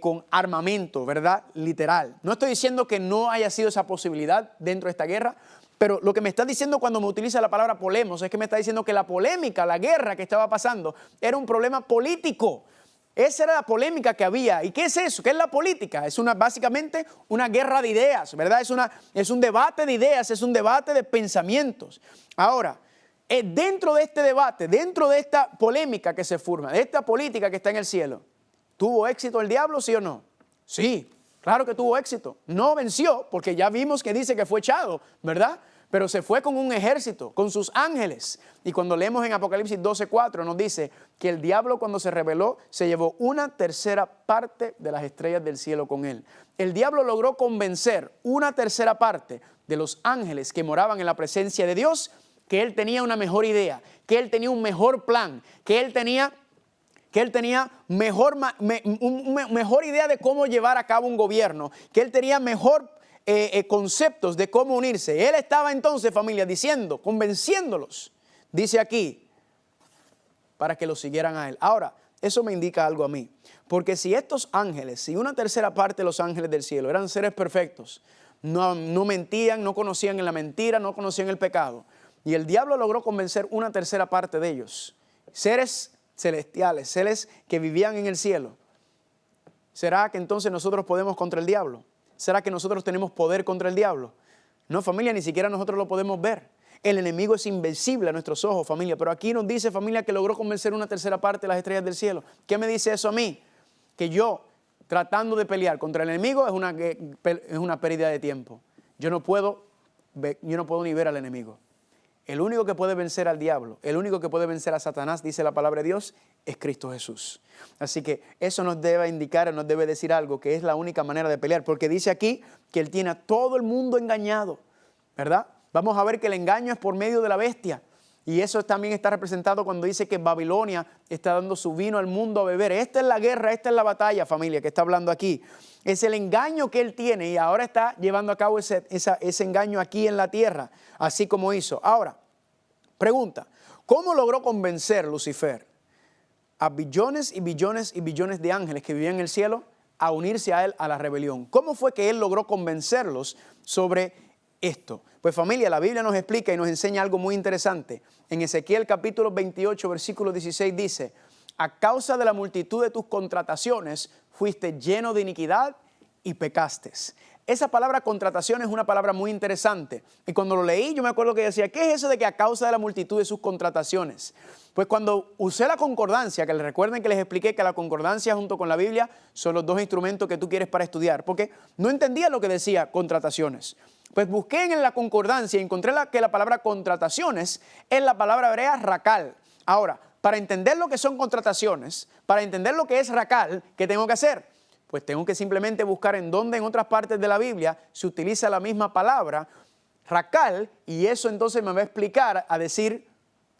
con armamento, ¿verdad? Literal. No estoy diciendo que no haya sido esa posibilidad dentro de esta guerra, pero lo que me está diciendo cuando me utiliza la palabra polemos es que me está diciendo que la polémica, la guerra que estaba pasando, era un problema político. Esa era la polémica que había. ¿Y qué es eso? ¿Qué es la política? Es básicamente una guerra de ideas, ¿verdad? Es un debate de ideas, es un debate de pensamientos. Ahora, dentro de este debate, dentro de esta polémica que se forma, de esta política que está en el cielo, ¿tuvo éxito el diablo, sí o no? Sí, claro que tuvo éxito. No venció, porque ya vimos que dice que fue echado, ¿verdad? Pero se fue con un ejército, con sus ángeles. Y cuando leemos en Apocalipsis 12:4 nos dice que el diablo cuando se rebeló se llevó 1/3 parte de las estrellas del cielo con él. El diablo logró convencer 1/3 parte de los ángeles que moraban en la presencia de Dios que él tenía una mejor idea, que él tenía un mejor plan, que él tenía mejor idea de cómo llevar a cabo un gobierno, que él tenía mejor conceptos de cómo unirse. Él estaba entonces, familia, diciendo, convenciéndolos, dice aquí, para que lo siguieran a él. Ahora, eso me indica algo a mí, porque si estos ángeles, si 1/3 parte de los ángeles del cielo eran seres perfectos, no mentían, no conocían en la mentira, no conocían el pecado, y el diablo logró convencer 1/3 parte de ellos, seres celestiales, seres que vivían en el cielo, ¿será que entonces nosotros podemos contra el diablo? ¿Será que nosotros tenemos poder contra el diablo? No, familia, ni siquiera nosotros lo podemos ver. El enemigo es invencible a nuestros ojos, familia. Pero aquí nos dice, familia, que logró convencer 1/3 parte de las estrellas del cielo. ¿Qué me dice eso a mí? Que yo, tratando de pelear contra el enemigo, es una pérdida de tiempo. Yo no puedo ni ver al enemigo. El único que puede vencer al diablo, el único que puede vencer a Satanás, dice la palabra de Dios, es Cristo Jesús. Así que eso nos debe indicar, nos debe decir algo, que es la única manera de pelear, porque dice aquí que Él tiene a todo el mundo engañado, ¿verdad? Vamos a ver que el engaño es por medio de la bestia, y eso también está representado cuando dice que Babilonia está dando su vino al mundo a beber. Esta es la guerra, esta es la batalla, familia, que está hablando aquí. Es el engaño que Él tiene y ahora está llevando a cabo ese engaño aquí en la tierra, así como hizo. Ahora, pregunta, ¿cómo logró convencer Lucifer a billones y billones y billones de ángeles que vivían en el cielo a unirse a él a la rebelión? ¿Cómo fue que él logró convencerlos sobre esto? Pues familia, la Biblia nos explica y nos enseña algo muy interesante. En Ezequiel capítulo 28, versículo 16 dice, a causa de la multitud de tus contrataciones fuiste lleno de iniquidad y pecaste. Esa palabra contratación es una palabra muy interesante. Y cuando lo leí, yo me acuerdo que decía, ¿qué es eso de que a causa de la multitud de sus contrataciones? Pues cuando usé la concordancia, que les recuerden que les expliqué que la concordancia junto con la Biblia son los dos instrumentos que tú quieres para estudiar, porque no entendía lo que decía contrataciones. Pues busqué en la concordancia y encontré que la palabra contrataciones es la palabra hebrea rakal. Ahora, para entender lo que son contrataciones, para entender lo que es rakal, ¿qué tengo que hacer? Pues tengo que simplemente buscar en dónde en otras partes de la Biblia se utiliza la misma palabra, rakal, y eso entonces me va a explicar, a decir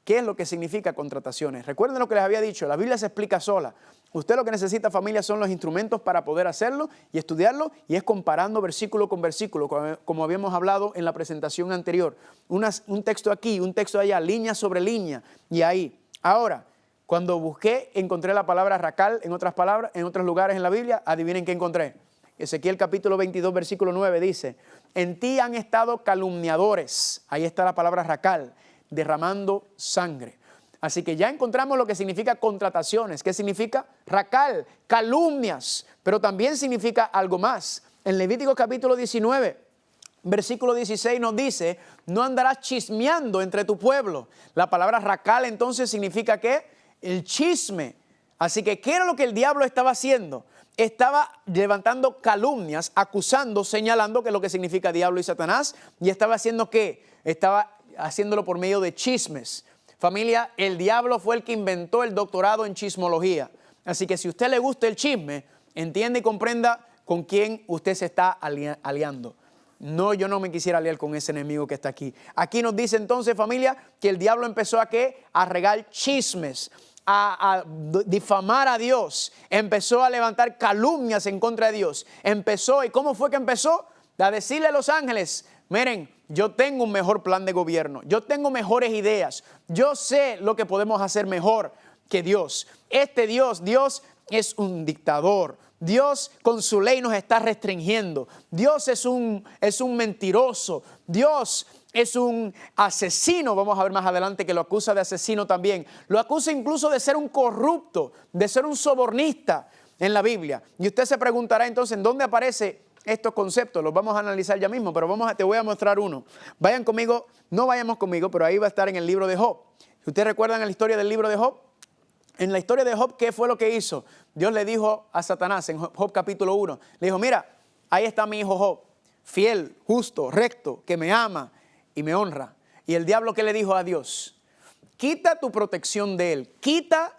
qué es lo que significa contrataciones. Recuerden lo que les había dicho, la Biblia se explica sola. Usted lo que necesita, familia, son los instrumentos para poder hacerlo y estudiarlo, y es comparando versículo con versículo, como habíamos hablado en la presentación anterior. Un texto aquí, un texto allá, línea sobre línea, y ahí. Ahora, cuando busqué, encontré la palabra rakal en otras palabras, en otros lugares en la Biblia. Adivinen qué encontré. Ezequiel capítulo 22, versículo 9 dice, en ti han estado calumniadores. Ahí está la palabra rakal, derramando sangre. Así que ya encontramos lo que significa contrataciones. ¿Qué significa? Racal, calumnias, pero también significa algo más. En Levítico capítulo 19, versículo 16 nos dice, no andarás chismeando entre tu pueblo. La palabra racal entonces significa ¿qué? El chisme. Así que, ¿qué era lo que el diablo estaba haciendo? Estaba levantando calumnias, acusando, señalando, que es lo que significa diablo y Satanás. ¿Y estaba haciendo qué? Estaba haciéndolo por medio de chismes. Familia, el diablo fue el que inventó el doctorado en chismología. Así que si a usted le gusta el chisme, entienda y comprenda con quién usted se está aliando. No, yo no me quisiera aliar con ese enemigo que está aquí. Aquí nos dice entonces, familia, que el diablo empezó a ¿qué? A regar chismes, a difamar a Dios. Empezó a levantar calumnias en contra de Dios. Empezó, ¿y cómo fue que empezó? A decirle a los ángeles, miren, yo tengo un mejor plan de gobierno, yo tengo mejores ideas, yo sé lo que podemos hacer mejor que Dios. Este Dios es un dictador. Dios con su ley nos está restringiendo. Dios es un mentiroso. Dios es un asesino. Vamos a ver más adelante que lo acusa de asesino también. Lo acusa incluso de ser un corrupto, de ser un sobornista en la Biblia. Y usted se preguntará entonces, ¿en dónde aparece estos conceptos? Los vamos a analizar ya mismo, pero te voy a mostrar uno. Vayan conmigo, no vayamos conmigo, pero ahí va a estar en el libro de Job. ¿Ustedes recuerdan la historia del libro de Job? En la historia de Job, ¿qué fue lo que hizo? Dios le dijo a Satanás en Job capítulo 1, le dijo, mira, ahí está mi hijo Job, fiel, justo, recto, que me ama y me honra. Y el diablo, ¿qué le dijo a Dios? Quita tu protección de él, quita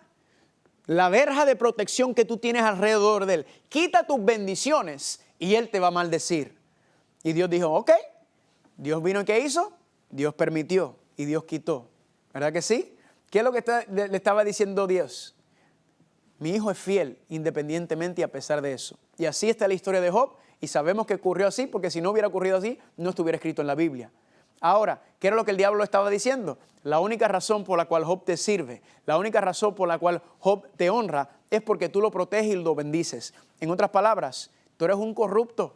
la verja de protección que tú tienes alrededor de él, quita tus bendiciones y él te va a maldecir. Y Dios dijo, ok, Dios vino y ¿qué hizo? Dios permitió y Dios quitó. ¿Verdad que sí? ¿Qué es lo que le estaba diciendo Dios? Mi hijo es fiel independientemente y a pesar de eso. Y así está la historia de Job y sabemos que ocurrió así porque si no hubiera ocurrido así no estuviera escrito en la Biblia. Ahora, ¿qué era lo que el diablo estaba diciendo? La única razón por la cual Job te sirve, la única razón por la cual Job te honra es porque tú lo proteges y lo bendices. En otras palabras, tú eres un corrupto,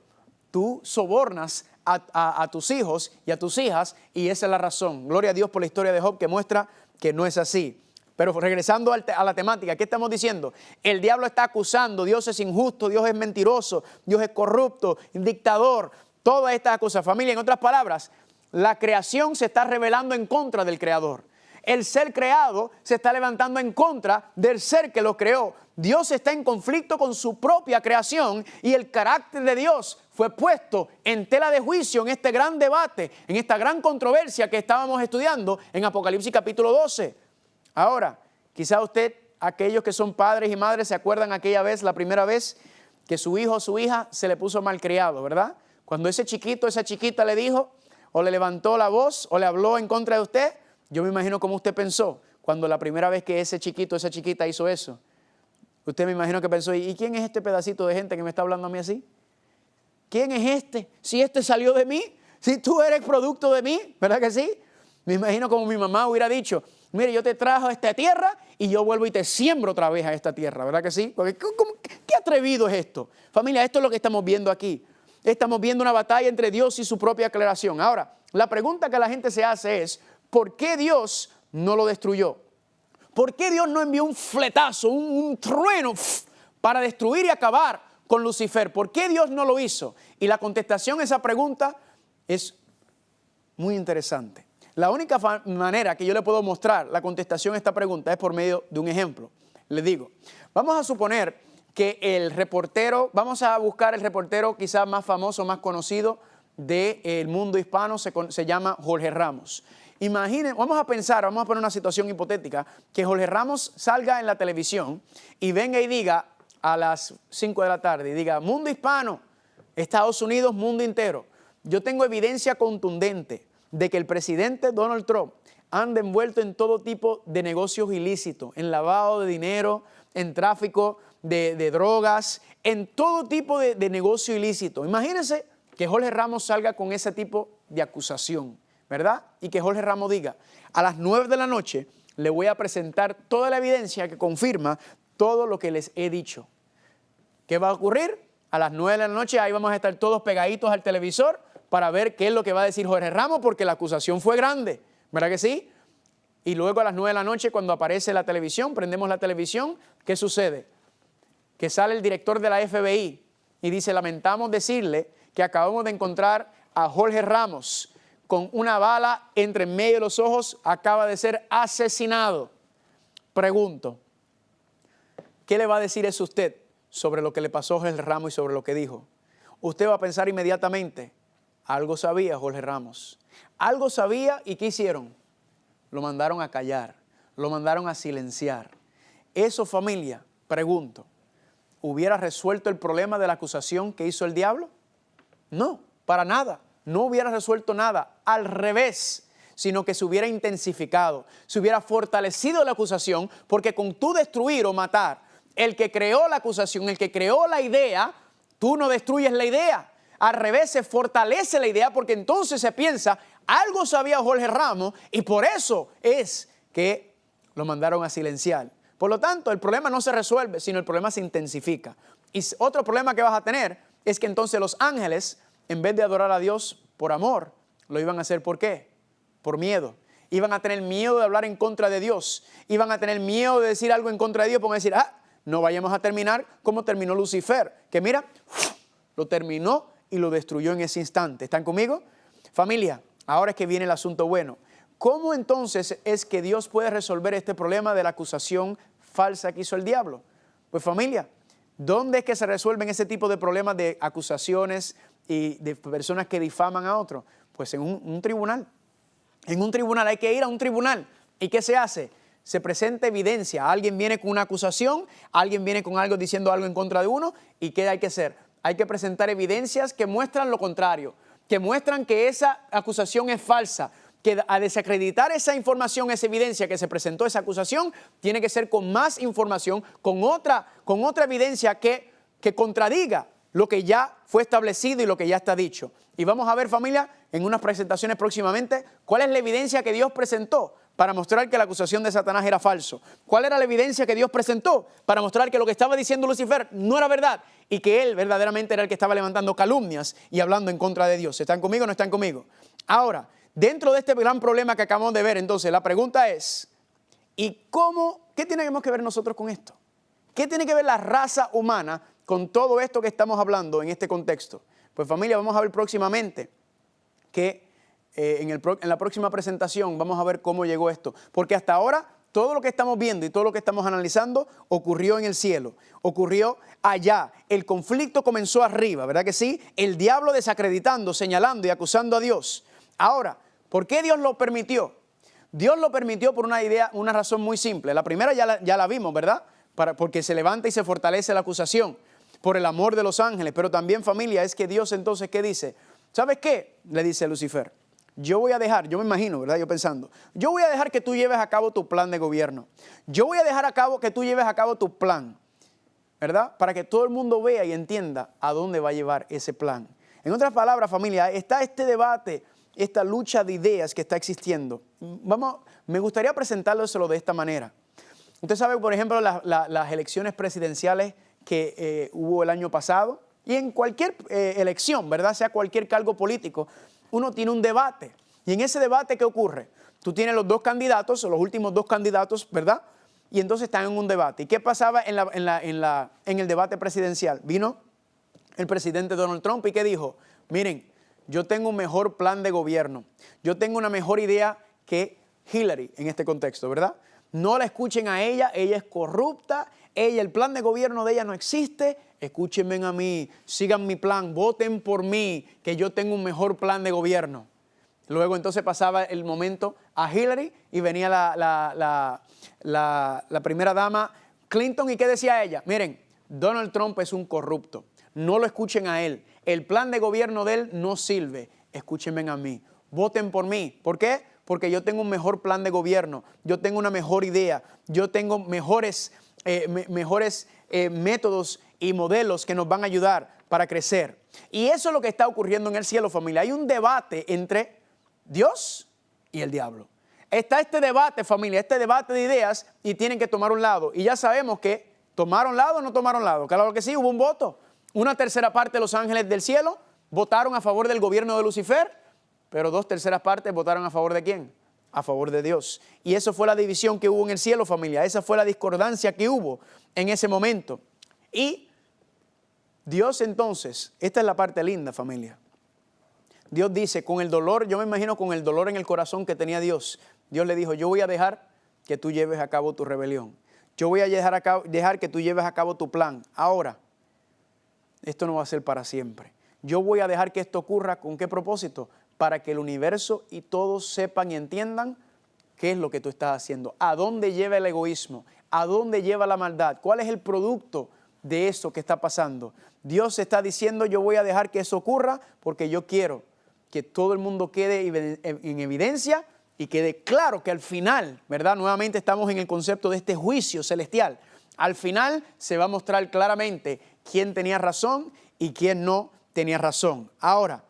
tú sobornas a tus hijos y a tus hijas y esa es la razón. Gloria a Dios por la historia de Job que muestra que no es así. Pero regresando a la temática, ¿qué estamos diciendo? El diablo está acusando, Dios es injusto, Dios es mentiroso, Dios es corrupto, dictador, todas estas cosas. Familia, en otras palabras, la creación se está rebelando en contra del creador. El ser creado se está levantando en contra del ser que lo creó. Dios está en conflicto con su propia creación y el carácter de Dios fue puesto en tela de juicio en este gran debate, en esta gran controversia que estábamos estudiando en Apocalipsis capítulo 12. Ahora, quizá usted, aquellos que son padres y madres, se acuerdan aquella vez, la primera vez que su hijo o su hija se le puso malcriado, ¿verdad? Cuando ese chiquito, esa chiquita le dijo o le levantó la voz o le habló en contra de usted, yo me imagino cómo usted pensó cuando la primera vez que ese chiquito, esa chiquita hizo eso. Usted me imagino que pensó, ¿y quién es este pedacito de gente que me está hablando a mí así? ¿Quién es este? Si este salió de mí, si tú eres producto de mí, ¿verdad que sí? Me imagino como mi mamá hubiera dicho, mire, yo te trajo a esta tierra y yo vuelvo y te siembro otra vez a esta tierra, ¿verdad que sí? Porque, ¿qué atrevido es esto? Familia, esto es lo que estamos viendo aquí. Estamos viendo una batalla entre Dios y su propia creación. Ahora, la pregunta que la gente se hace es, ¿por qué Dios no lo destruyó? ¿Por qué Dios no envió un fletazo, un trueno para destruir y acabar con Lucifer? ¿Por qué Dios no lo hizo? Y la contestación a esa pregunta es muy interesante. La única manera que yo le puedo mostrar la contestación a esta pregunta es por medio de un ejemplo. Les digo, vamos a suponer que el reportero, vamos a buscar el reportero quizás más famoso, más conocido del mundo hispano, se llama Jorge Ramos. Imaginen, vamos a poner una situación hipotética, que Jorge Ramos salga en la televisión y venga y diga a las 5 de la tarde, y diga, mundo hispano, Estados Unidos, mundo entero, yo tengo evidencia contundente de que el presidente Donald Trump anda envuelto en todo tipo de negocios ilícitos, en lavado de dinero, en tráfico de drogas, en todo tipo de negocio ilícito. Imagínense que Jorge Ramos salga con ese tipo de acusación, ¿verdad? Y que Jorge Ramos diga, a las 9 de la noche le voy a presentar toda la evidencia que confirma todo lo que les he dicho. ¿Qué va a ocurrir? A las 9 de la noche ahí vamos a estar todos pegaditos al televisor para ver qué es lo que va a decir Jorge Ramos porque la acusación fue grande, ¿verdad que sí? Y luego a las 9 de la noche, cuando aparece la televisión, prendemos la televisión, ¿qué sucede? Que sale el director de la FBI y dice, lamentamos decirle que acabamos de encontrar a Jorge Ramos con una bala entre en medio de los ojos, acaba de ser asesinado. Pregunto, ¿qué le va a decir eso usted sobre lo que le pasó a Jorge Ramos y sobre lo que dijo? Usted va a pensar inmediatamente, algo sabía Jorge Ramos. Algo sabía y ¿qué hicieron? Lo mandaron a callar, lo mandaron a silenciar. Eso, familia, pregunto, ¿hubiera resuelto el problema de la acusación que hizo el diablo? No, para nada. No hubiera resuelto nada. Al revés, sino que se hubiera intensificado, se hubiera fortalecido la acusación, porque con tú destruir o matar, el que creó la acusación, el que creó la idea, tú no destruyes la idea. Al revés, se fortalece la idea porque entonces se piensa, algo sabía Jorge Ramos y por eso es que lo mandaron a silenciar. Por lo tanto, el problema no se resuelve, sino el problema se intensifica. Y otro problema que vas a tener es que entonces los ángeles, en vez de adorar a Dios por amor, lo iban a hacer ¿por qué? Por miedo. Iban a tener miedo de hablar en contra de Dios. Iban a tener miedo de decir algo en contra de Dios, porque decir, no vayamos a terminar como terminó Lucifer, que mira, lo terminó y lo destruyó en ese instante. ¿Están conmigo? Familia, ahora es que viene el asunto bueno. ¿Cómo entonces es que Dios puede resolver este problema de la acusación falsa que hizo el diablo? Pues familia, ¿dónde es que se resuelven ese tipo de problemas de acusaciones y de personas que difaman a otros? Pues en un tribunal. En un tribunal, hay que ir a un tribunal. ¿Y qué se hace? Se presenta evidencia. Alguien viene con una acusación, alguien viene con algo diciendo algo en contra de uno. ¿Y qué hay que hacer? Hay que presentar evidencias que muestran lo contrario, que muestran que esa acusación es falsa, que a desacreditar esa información, esa evidencia que se presentó, esa acusación, tiene que ser con más información, con otra evidencia que contradiga lo que ya fue establecido y lo que ya está dicho. Y vamos a ver, familia, en unas presentaciones próximamente, cuál es la evidencia que Dios presentó para mostrar que la acusación de Satanás era falso. ¿Cuál era la evidencia que Dios presentó para mostrar que lo que estaba diciendo Lucifer no era verdad y que él verdaderamente era el que estaba levantando calumnias y hablando en contra de Dios? ¿Están conmigo o no están conmigo? Ahora, dentro de este gran problema que acabamos de ver, entonces, la pregunta es, ¿y qué tenemos que ver nosotros con esto? ¿Qué tiene que ver la raza humana con todo esto que estamos hablando en este contexto? Pues familia, vamos a ver próximamente que en la próxima presentación vamos a ver cómo llegó esto. Porque hasta ahora todo lo que estamos viendo y todo lo que estamos analizando ocurrió en el cielo, ocurrió allá. El conflicto comenzó arriba, ¿verdad que sí? El diablo desacreditando, señalando y acusando a Dios. Ahora, ¿por qué Dios lo permitió? Dios lo permitió por una razón muy simple. La primera ya la vimos, ¿verdad? Porque se levanta y se fortalece la acusación por el amor de los ángeles. Pero también, familia, es que Dios entonces, ¿qué dice? ¿Sabes qué? Le dice Lucifer. Yo voy a dejar, yo me imagino, ¿verdad? Yo pensando, yo voy a dejar que tú lleves a cabo tu plan de gobierno. Yo voy a dejar que tú lleves a cabo tu plan, ¿verdad? Para que todo el mundo vea y entienda a dónde va a llevar ese plan. En otras palabras, familia, está este debate, esta lucha de ideas que está existiendo. Me gustaría presentárselo de esta manera. Usted sabe, por ejemplo, las elecciones presidenciales que hubo el año pasado, y en cualquier elección, ¿verdad? Sea cualquier cargo político, uno tiene un debate. Y en ese debate, ¿qué ocurre? Tú tienes los dos candidatos, o los últimos dos candidatos, ¿verdad? Y entonces están en un debate. ¿Y qué pasaba en el debate presidencial? Vino el presidente Donald Trump y ¿qué dijo? Miren, yo tengo un mejor plan de gobierno. Yo tengo una mejor idea que Hillary en este contexto, ¿verdad? No la escuchen a ella es corrupta, el plan de gobierno de ella no existe. Escúchenme a mí, sigan mi plan, voten por mí, que yo tengo un mejor plan de gobierno. Luego entonces pasaba el momento a Hillary y venía la primera dama Clinton y ¿qué decía ella? Miren, Donald Trump es un corrupto, no lo escuchen a él, el plan de gobierno de él no sirve, escúchenme a mí, voten por mí. ¿Por qué? Porque yo tengo un mejor plan de gobierno, yo tengo una mejor idea, yo tengo mejores métodos y modelos que nos van a ayudar para crecer. Y eso es lo que está ocurriendo en el cielo, familia. Hay un debate entre Dios y el diablo. Está este debate, familia, este debate de ideas y tienen que tomar un lado. Y ya sabemos que tomaron lado o no tomaron lado. Claro que sí, hubo un voto. Una tercera parte de los ángeles del cielo votaron a favor del gobierno de Lucifer, pero 2/3 partes votaron a favor ¿de quién? a favor de Dios. Y eso fue la división que hubo en el cielo, familia. Esa fue la discordancia que hubo en ese momento. Y Dios entonces, esta es la parte linda, familia. Dios dice, con el dolor, yo me imagino con el dolor en el corazón que tenía Dios. Dios le dijo, yo voy a dejar que tú lleves a cabo tu rebelión. Yo voy a dejar que tú lleves a cabo tu plan. Ahora, esto no va a ser para siempre. Yo voy a dejar que esto ocurra, ¿con qué propósito? Para que el universo y todos sepan y entiendan qué es lo que tú estás haciendo. ¿A dónde lleva el egoísmo? ¿A dónde lleva la maldad? ¿Cuál es el producto de eso que está pasando? Dios está diciendo, yo voy a dejar que eso ocurra porque yo quiero que todo el mundo quede en evidencia y quede claro que al final, ¿verdad? Nuevamente estamos en el concepto de este juicio celestial. Al final se va a mostrar claramente quién tenía razón y quién no tenía razón. Ahora,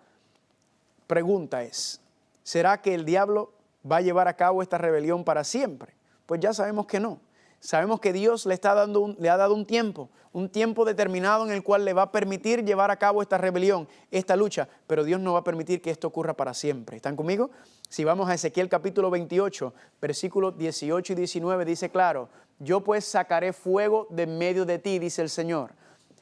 pregunta es, ¿será que el diablo va a llevar a cabo esta rebelión para siempre? Pues ya sabemos que no. Sabemos que Dios le ha dado un tiempo determinado en el cual le va a permitir llevar a cabo esta rebelión, esta lucha, pero Dios no va a permitir que esto ocurra para siempre. ¿Están conmigo? Si vamos a Ezequiel capítulo 28, versículos 18 y 19, dice claro, yo pues sacaré fuego de en medio de ti, dice el Señor,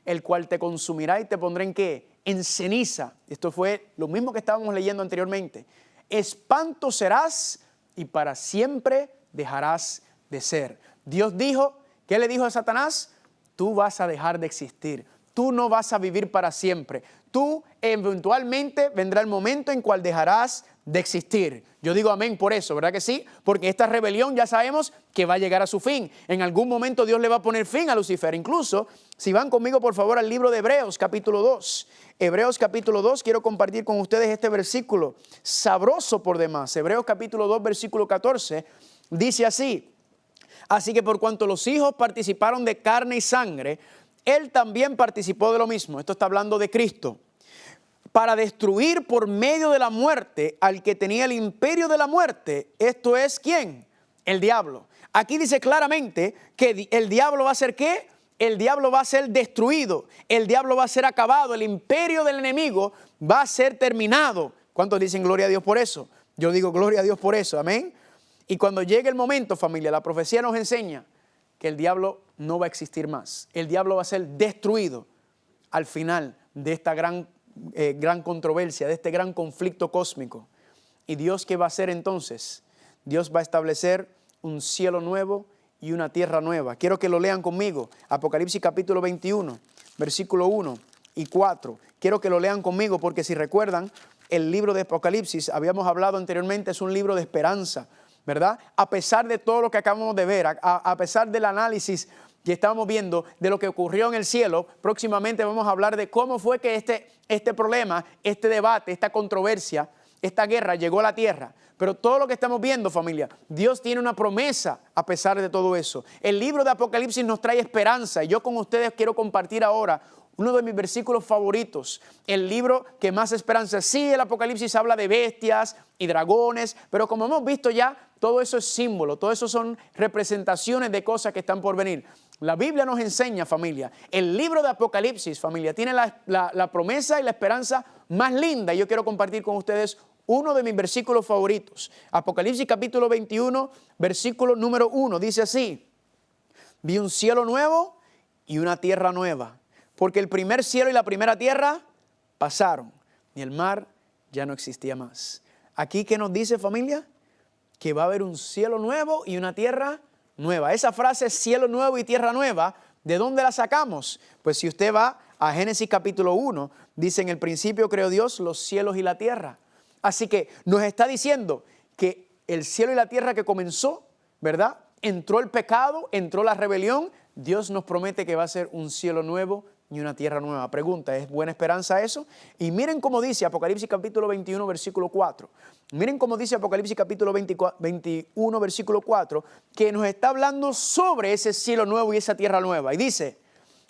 el cual te consumirá y te pondré ¿en qué? En ceniza. Esto fue lo mismo que estábamos leyendo anteriormente. Espanto serás y para siempre dejarás de ser. Dios dijo, ¿qué le dijo a Satanás? Tú vas a dejar de existir. Tú no vas a vivir para siempre. Tú eventualmente vendrá el momento en cual dejarás de existir. Yo digo amén por eso, ¿verdad que sí? Porque esta rebelión ya sabemos que va a llegar a su fin. En algún momento Dios le va a poner fin a Lucifer. Incluso, si van conmigo por favor al libro de Hebreos capítulo 2. Hebreos capítulo 2, quiero compartir con ustedes este versículo sabroso por demás. Hebreos capítulo 2, versículo 14, dice así. Así que por cuanto los hijos participaron de carne y sangre, Él también participó de lo mismo. Esto está hablando de Cristo. Para destruir por medio de la muerte al que tenía el imperio de la muerte. Esto es, ¿quién? El diablo. Aquí dice claramente que el diablo va a ser ¿qué? El diablo va a ser destruido. El diablo va a ser acabado. El imperio del enemigo va a ser terminado. ¿Cuántos dicen gloria a Dios por eso? Yo digo gloria a Dios por eso. Amén. Y cuando llegue el momento, familia, la profecía nos enseña que el diablo no va a existir más. El diablo va a ser destruido al final de esta gran controversia, de este gran conflicto cósmico. ¿Y Dios qué va a hacer entonces? Dios va a establecer un cielo nuevo y una tierra nueva. Quiero que lo lean conmigo. Apocalipsis capítulo 21, versículo 1 y 4. Quiero que lo lean conmigo porque si recuerdan, el libro de Apocalipsis, habíamos hablado anteriormente, es un libro de esperanza, ¿verdad? A pesar de todo lo que acabamos de ver, a pesar del análisis que estábamos viendo de lo que ocurrió en el cielo, próximamente vamos a hablar de cómo fue que este problema, este debate, esta controversia, esta guerra llegó a la tierra. Pero todo lo que estamos viendo, familia, Dios tiene una promesa a pesar de todo eso. El libro de Apocalipsis nos trae esperanza y yo con ustedes quiero compartir ahora uno de mis versículos favoritos, el libro que más esperanza. Sí, el Apocalipsis habla de bestias y dragones, pero como hemos visto ya, todo eso es símbolo, todo eso son representaciones de cosas que están por venir. La Biblia nos enseña, familia, el libro de Apocalipsis, familia, tiene la promesa y la esperanza más linda. Y yo quiero compartir con ustedes uno de mis versículos favoritos. Apocalipsis capítulo 21, versículo número 1, dice así: vi un cielo nuevo y una tierra nueva, porque el primer cielo y la primera tierra pasaron, y el mar ya no existía más. Aquí, ¿qué nos dice, familia? Que va a haber un cielo nuevo y una tierra nueva. Esa frase, cielo nuevo y tierra nueva, ¿de dónde la sacamos? Pues si usted va a Génesis capítulo 1, dice: en el principio creó Dios los cielos y la tierra. Así que nos está diciendo que el cielo y la tierra que comenzó, ¿verdad? Entró el pecado, entró la rebelión. Dios nos promete que va a ser un cielo nuevo y una tierra nueva. Pregunta, ¿es buena esperanza eso? Y miren cómo dice Apocalipsis capítulo 21, versículo 4. Miren cómo dice Apocalipsis capítulo 21, versículo 4, que nos está hablando sobre ese cielo nuevo y esa tierra nueva. Y dice: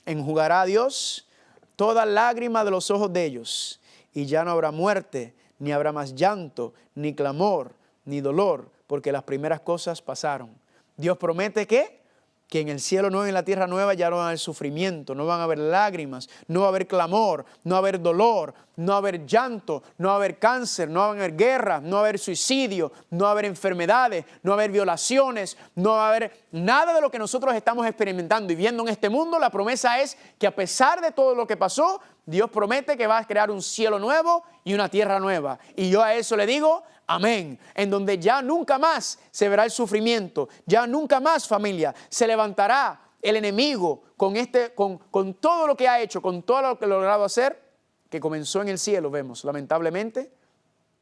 enjugará a Dios toda lágrima de los ojos de ellos, y ya no habrá muerte, ni habrá más llanto, ni clamor, ni dolor, porque las primeras cosas pasaron. Dios promete que que en el cielo nuevo y en la tierra nueva ya no va a haber sufrimiento, no van a haber lágrimas, no va a haber clamor, no va a haber dolor, no va a haber llanto, no va a haber cáncer, no va a haber guerra, no va a haber suicidio, no va a haber enfermedades, no va a haber violaciones, no va a haber nada de lo que nosotros estamos experimentando y viendo en este mundo. La promesa es que a pesar de todo lo que pasó, Dios promete que va a crear un cielo nuevo y una tierra nueva. Y yo a eso le digo, amén. En donde ya nunca más se verá el sufrimiento, ya nunca más, familia, se levantará el enemigo con todo lo que ha hecho, con todo lo que ha logrado hacer, que comenzó en el cielo, vemos, lamentablemente,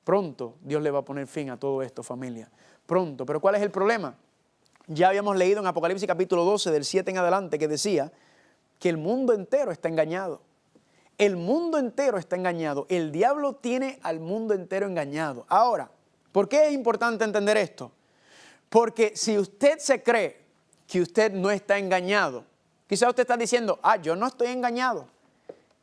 pronto Dios le va a poner fin a todo esto, familia. Pronto. Pero ¿cuál es el problema? Ya habíamos leído en Apocalipsis capítulo 12, del 7 en adelante, que decía que el mundo entero está engañado. El mundo entero está engañado. El diablo tiene al mundo entero engañado. Ahora, ¿por qué es importante entender esto? Porque si usted se cree que usted no está engañado, quizás usted está diciendo, yo no estoy engañado.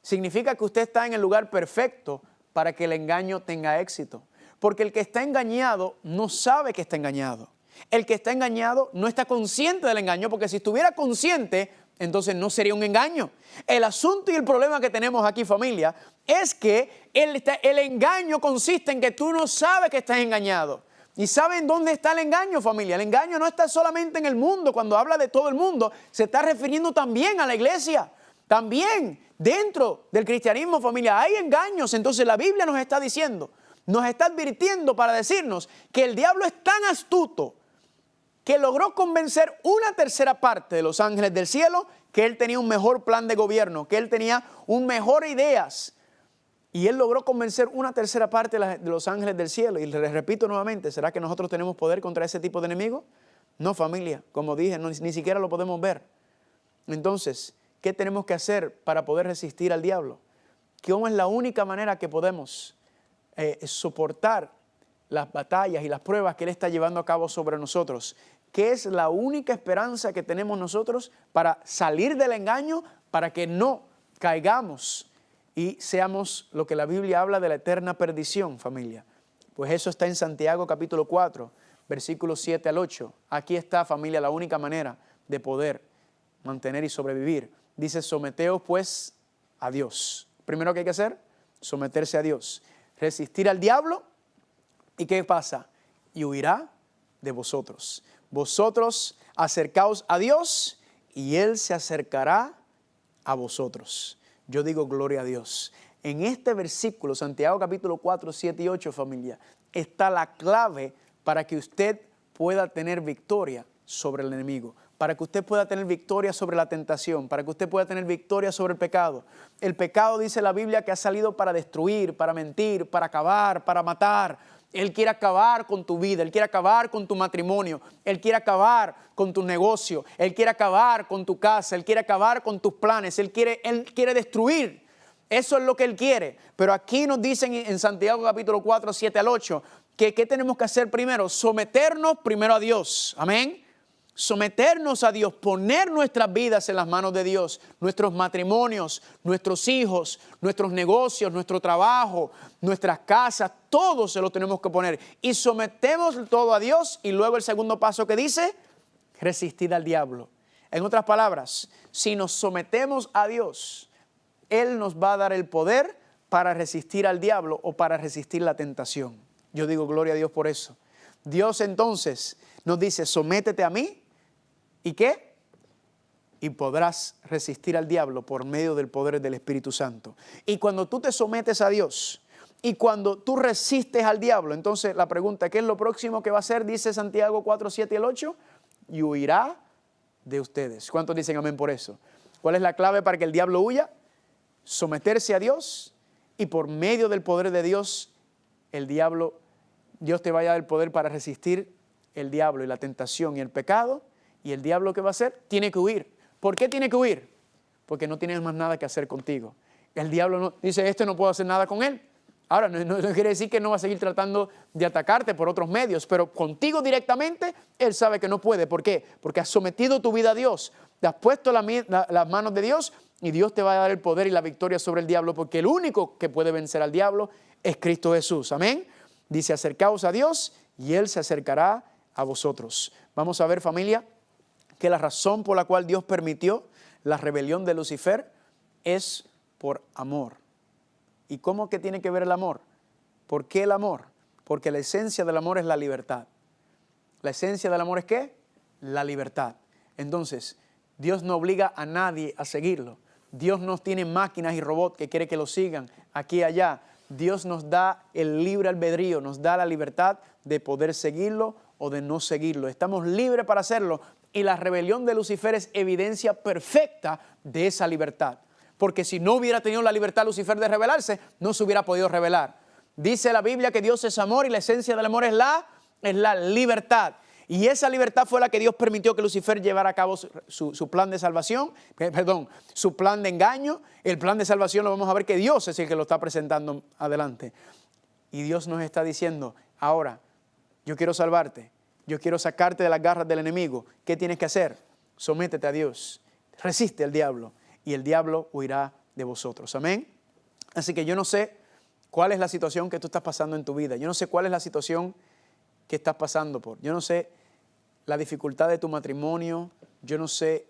Significa que usted está en el lugar perfecto para que el engaño tenga éxito. Porque el que está engañado no sabe que está engañado. El que está engañado no está consciente del engaño, porque si estuviera consciente, entonces no sería un engaño. El asunto y el problema que tenemos aquí, familia, es que el engaño consiste en que tú no sabes que estás engañado. ¿Y saben dónde está el engaño, familia? El engaño no está solamente en el mundo. Cuando habla de todo el mundo, se está refiriendo también a la iglesia. También dentro del cristianismo, familia, hay engaños. Entonces la Biblia nos está diciendo, nos está advirtiendo para decirnos que el diablo es tan astuto que logró convencer una tercera parte de los ángeles del cielo que él tenía un mejor plan de gobierno, que él tenía mejores ideas. Y él logró convencer una tercera parte de los ángeles del cielo. Y les repito nuevamente, ¿será que nosotros tenemos poder contra ese tipo de enemigo? No, familia, como dije, ni siquiera lo podemos ver. Entonces, ¿qué tenemos que hacer para poder resistir al diablo? ¿Cómo es la única manera que podemos soportar las batallas y las pruebas que él está llevando a cabo sobre nosotros? ¿Qué es la única esperanza que tenemos nosotros para salir del engaño, para que no caigamos y seamos lo que la Biblia habla de la eterna perdición, familia? Pues eso está en Santiago capítulo 4, versículos 7 al 8. Aquí está, familia, la única manera de poder mantener y sobrevivir. Dice, someteos pues a Dios. Primero que hay que hacer, someterse a Dios. Resistir al diablo. ¿Y qué pasa? Y huirá de vosotros. Vosotros acercaos a Dios y Él se acercará a vosotros. Yo digo gloria a Dios. En este versículo, Santiago capítulo 4, 7 y 8, familia, está la clave para que usted pueda tener victoria sobre el enemigo, para que usted pueda tener victoria sobre la tentación, para que usted pueda tener victoria sobre el pecado. El pecado, dice la Biblia, que ha salido para destruir, para mentir, para acabar, para matar. Él quiere acabar con tu vida, Él quiere acabar con tu matrimonio, Él quiere acabar con tu negocio, Él quiere acabar con tu casa, Él quiere acabar con tus planes, Él quiere destruir. Eso es lo que Él quiere. Pero aquí nos dicen en Santiago capítulo 4, 7 al 8, que ¿qué tenemos que hacer primero? Someternos primero a Dios. Amén. Someternos a Dios, poner nuestras vidas en las manos de Dios, nuestros matrimonios, nuestros hijos, nuestros negocios, nuestro trabajo, nuestras casas, todo se lo tenemos que poner. Y sometemos todo a Dios. Y luego el segundo paso que dice, resistir al diablo. En otras palabras, si nos sometemos a Dios, Él nos va a dar el poder para resistir al diablo o para resistir la tentación. Yo digo gloria a Dios por eso. Dios entonces nos dice, sométete a mí. ¿Y qué? Y podrás resistir al diablo por medio del poder del Espíritu Santo. Y cuando tú te sometes a Dios y cuando tú resistes al diablo, entonces la pregunta, ¿qué es lo próximo que va a hacer? Dice Santiago 4, 7 y el 8, y huirá de ustedes. ¿Cuántos dicen amén por eso? ¿Cuál es la clave para que el diablo huya? Someterse a Dios, y por medio del poder de Dios, Dios te va a dar el poder para resistir el diablo y la tentación y el pecado. ¿Y el diablo qué va a hacer? Tiene que huir. ¿Por qué tiene que huir? Porque no tienes más nada que hacer contigo. El diablo no, dice, no puedo hacer nada con él. Ahora, no quiere decir que no va a seguir tratando de atacarte por otros medios, pero contigo directamente, él sabe que no puede. ¿Por qué? Porque has sometido tu vida a Dios. Te has puesto las manos de Dios y Dios te va a dar el poder y la victoria sobre el diablo, porque el único que puede vencer al diablo es Cristo Jesús. Amén. Dice, acercaos a Dios y Él se acercará a vosotros. Vamos a ver, familia, que la razón por la cual Dios permitió la rebelión de Lucifer es por amor. ¿Y cómo que tiene que ver el amor? ¿Por qué el amor? Porque la esencia del amor es la libertad. ¿La esencia del amor es qué? La libertad. Entonces, Dios no obliga a nadie a seguirlo. Dios no tiene máquinas y robots que quiere que lo sigan aquí y allá. Dios nos da el libre albedrío, nos da la libertad de poder seguirlo o de no seguirlo. Estamos libres para hacerlo y la rebelión de Lucifer es evidencia perfecta de esa libertad. Porque si no hubiera tenido la libertad Lucifer de rebelarse, no se hubiera podido rebelar. Dice la Biblia que Dios es amor y la esencia del amor es la libertad. Y esa libertad fue la que Dios permitió que Lucifer llevara a cabo su plan de salvación, su plan de engaño. El plan de salvación lo vamos a ver que Dios es el que lo está presentando adelante. Y Dios nos está diciendo, ahora, yo quiero salvarte, yo quiero sacarte de las garras del enemigo. ¿Qué tienes que hacer? Sométete a Dios, resiste al diablo y el diablo huirá de vosotros. Amén. Así que yo no sé cuál es la situación que tú estás pasando en tu vida. Yo no sé cuál es la situación que estás pasando por. Yo no sé la dificultad de tu matrimonio, yo no sé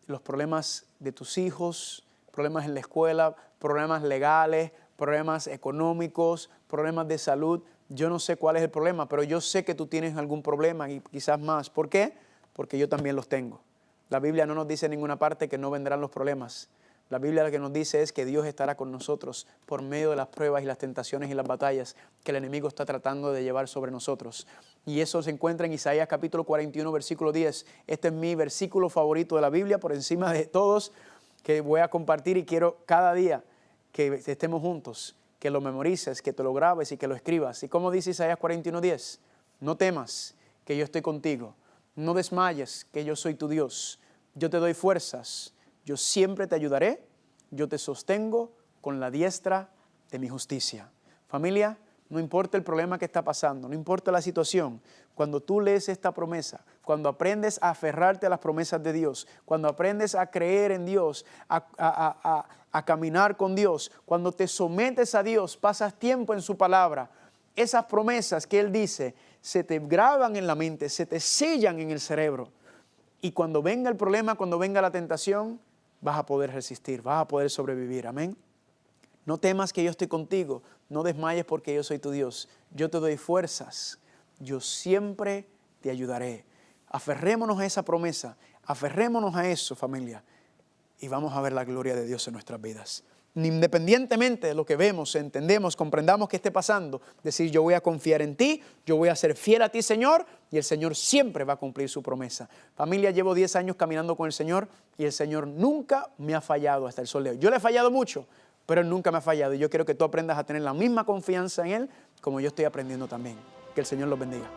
los problemas de tus hijos, problemas en la escuela, problemas legales, problemas económicos, problemas de salud. Yo no sé cuál es el problema, pero yo sé que tú tienes algún problema y quizás más. ¿Por qué? Porque yo también los tengo. La Biblia no nos dice en ninguna parte que no vendrán los problemas. La Biblia lo que nos dice es que Dios estará con nosotros por medio de las pruebas y las tentaciones y las batallas que el enemigo está tratando de llevar sobre nosotros. Y eso se encuentra en Isaías capítulo 41, versículo 10. Este es mi versículo favorito de la Biblia, por encima de todos, que voy a compartir y quiero cada día que estemos juntos, que lo memorices, que te lo grabes y que lo escribas. ¿Y cómo dice Isaías 41, 10? No temas, que yo estoy contigo. No desmayes, que yo soy tu Dios. Yo te doy fuerzas. Yo siempre te ayudaré, yo te sostengo con la diestra de mi justicia. Familia, no importa el problema que está pasando, no importa la situación, cuando tú lees esta promesa, cuando aprendes a aferrarte a las promesas de Dios, cuando aprendes a creer en Dios, a caminar con Dios, cuando te sometes a Dios, pasas tiempo en su palabra, esas promesas que Él dice se te graban en la mente, se te sellan en el cerebro. Y cuando venga el problema, cuando venga la tentación, vas a poder resistir, vas a poder sobrevivir. Amén. No temas que yo estoy contigo, no desmayes porque yo soy tu Dios. Yo te doy fuerzas, yo siempre te ayudaré. Aferrémonos a esa promesa, aferrémonos a eso, familia, y vamos a ver la gloria de Dios en nuestras vidas. Independientemente de lo que vemos, entendemos, comprendamos que esté pasando, decir yo voy a confiar en ti, yo voy a ser fiel a ti, Señor, y el Señor siempre va a cumplir su promesa. Familia, llevo 10 años caminando con el Señor y el Señor nunca me ha fallado hasta el sol de hoy. Yo le he fallado mucho, pero Él nunca me ha fallado y yo quiero que tú aprendas a tener la misma confianza en Él como yo estoy aprendiendo también. Que el Señor los bendiga.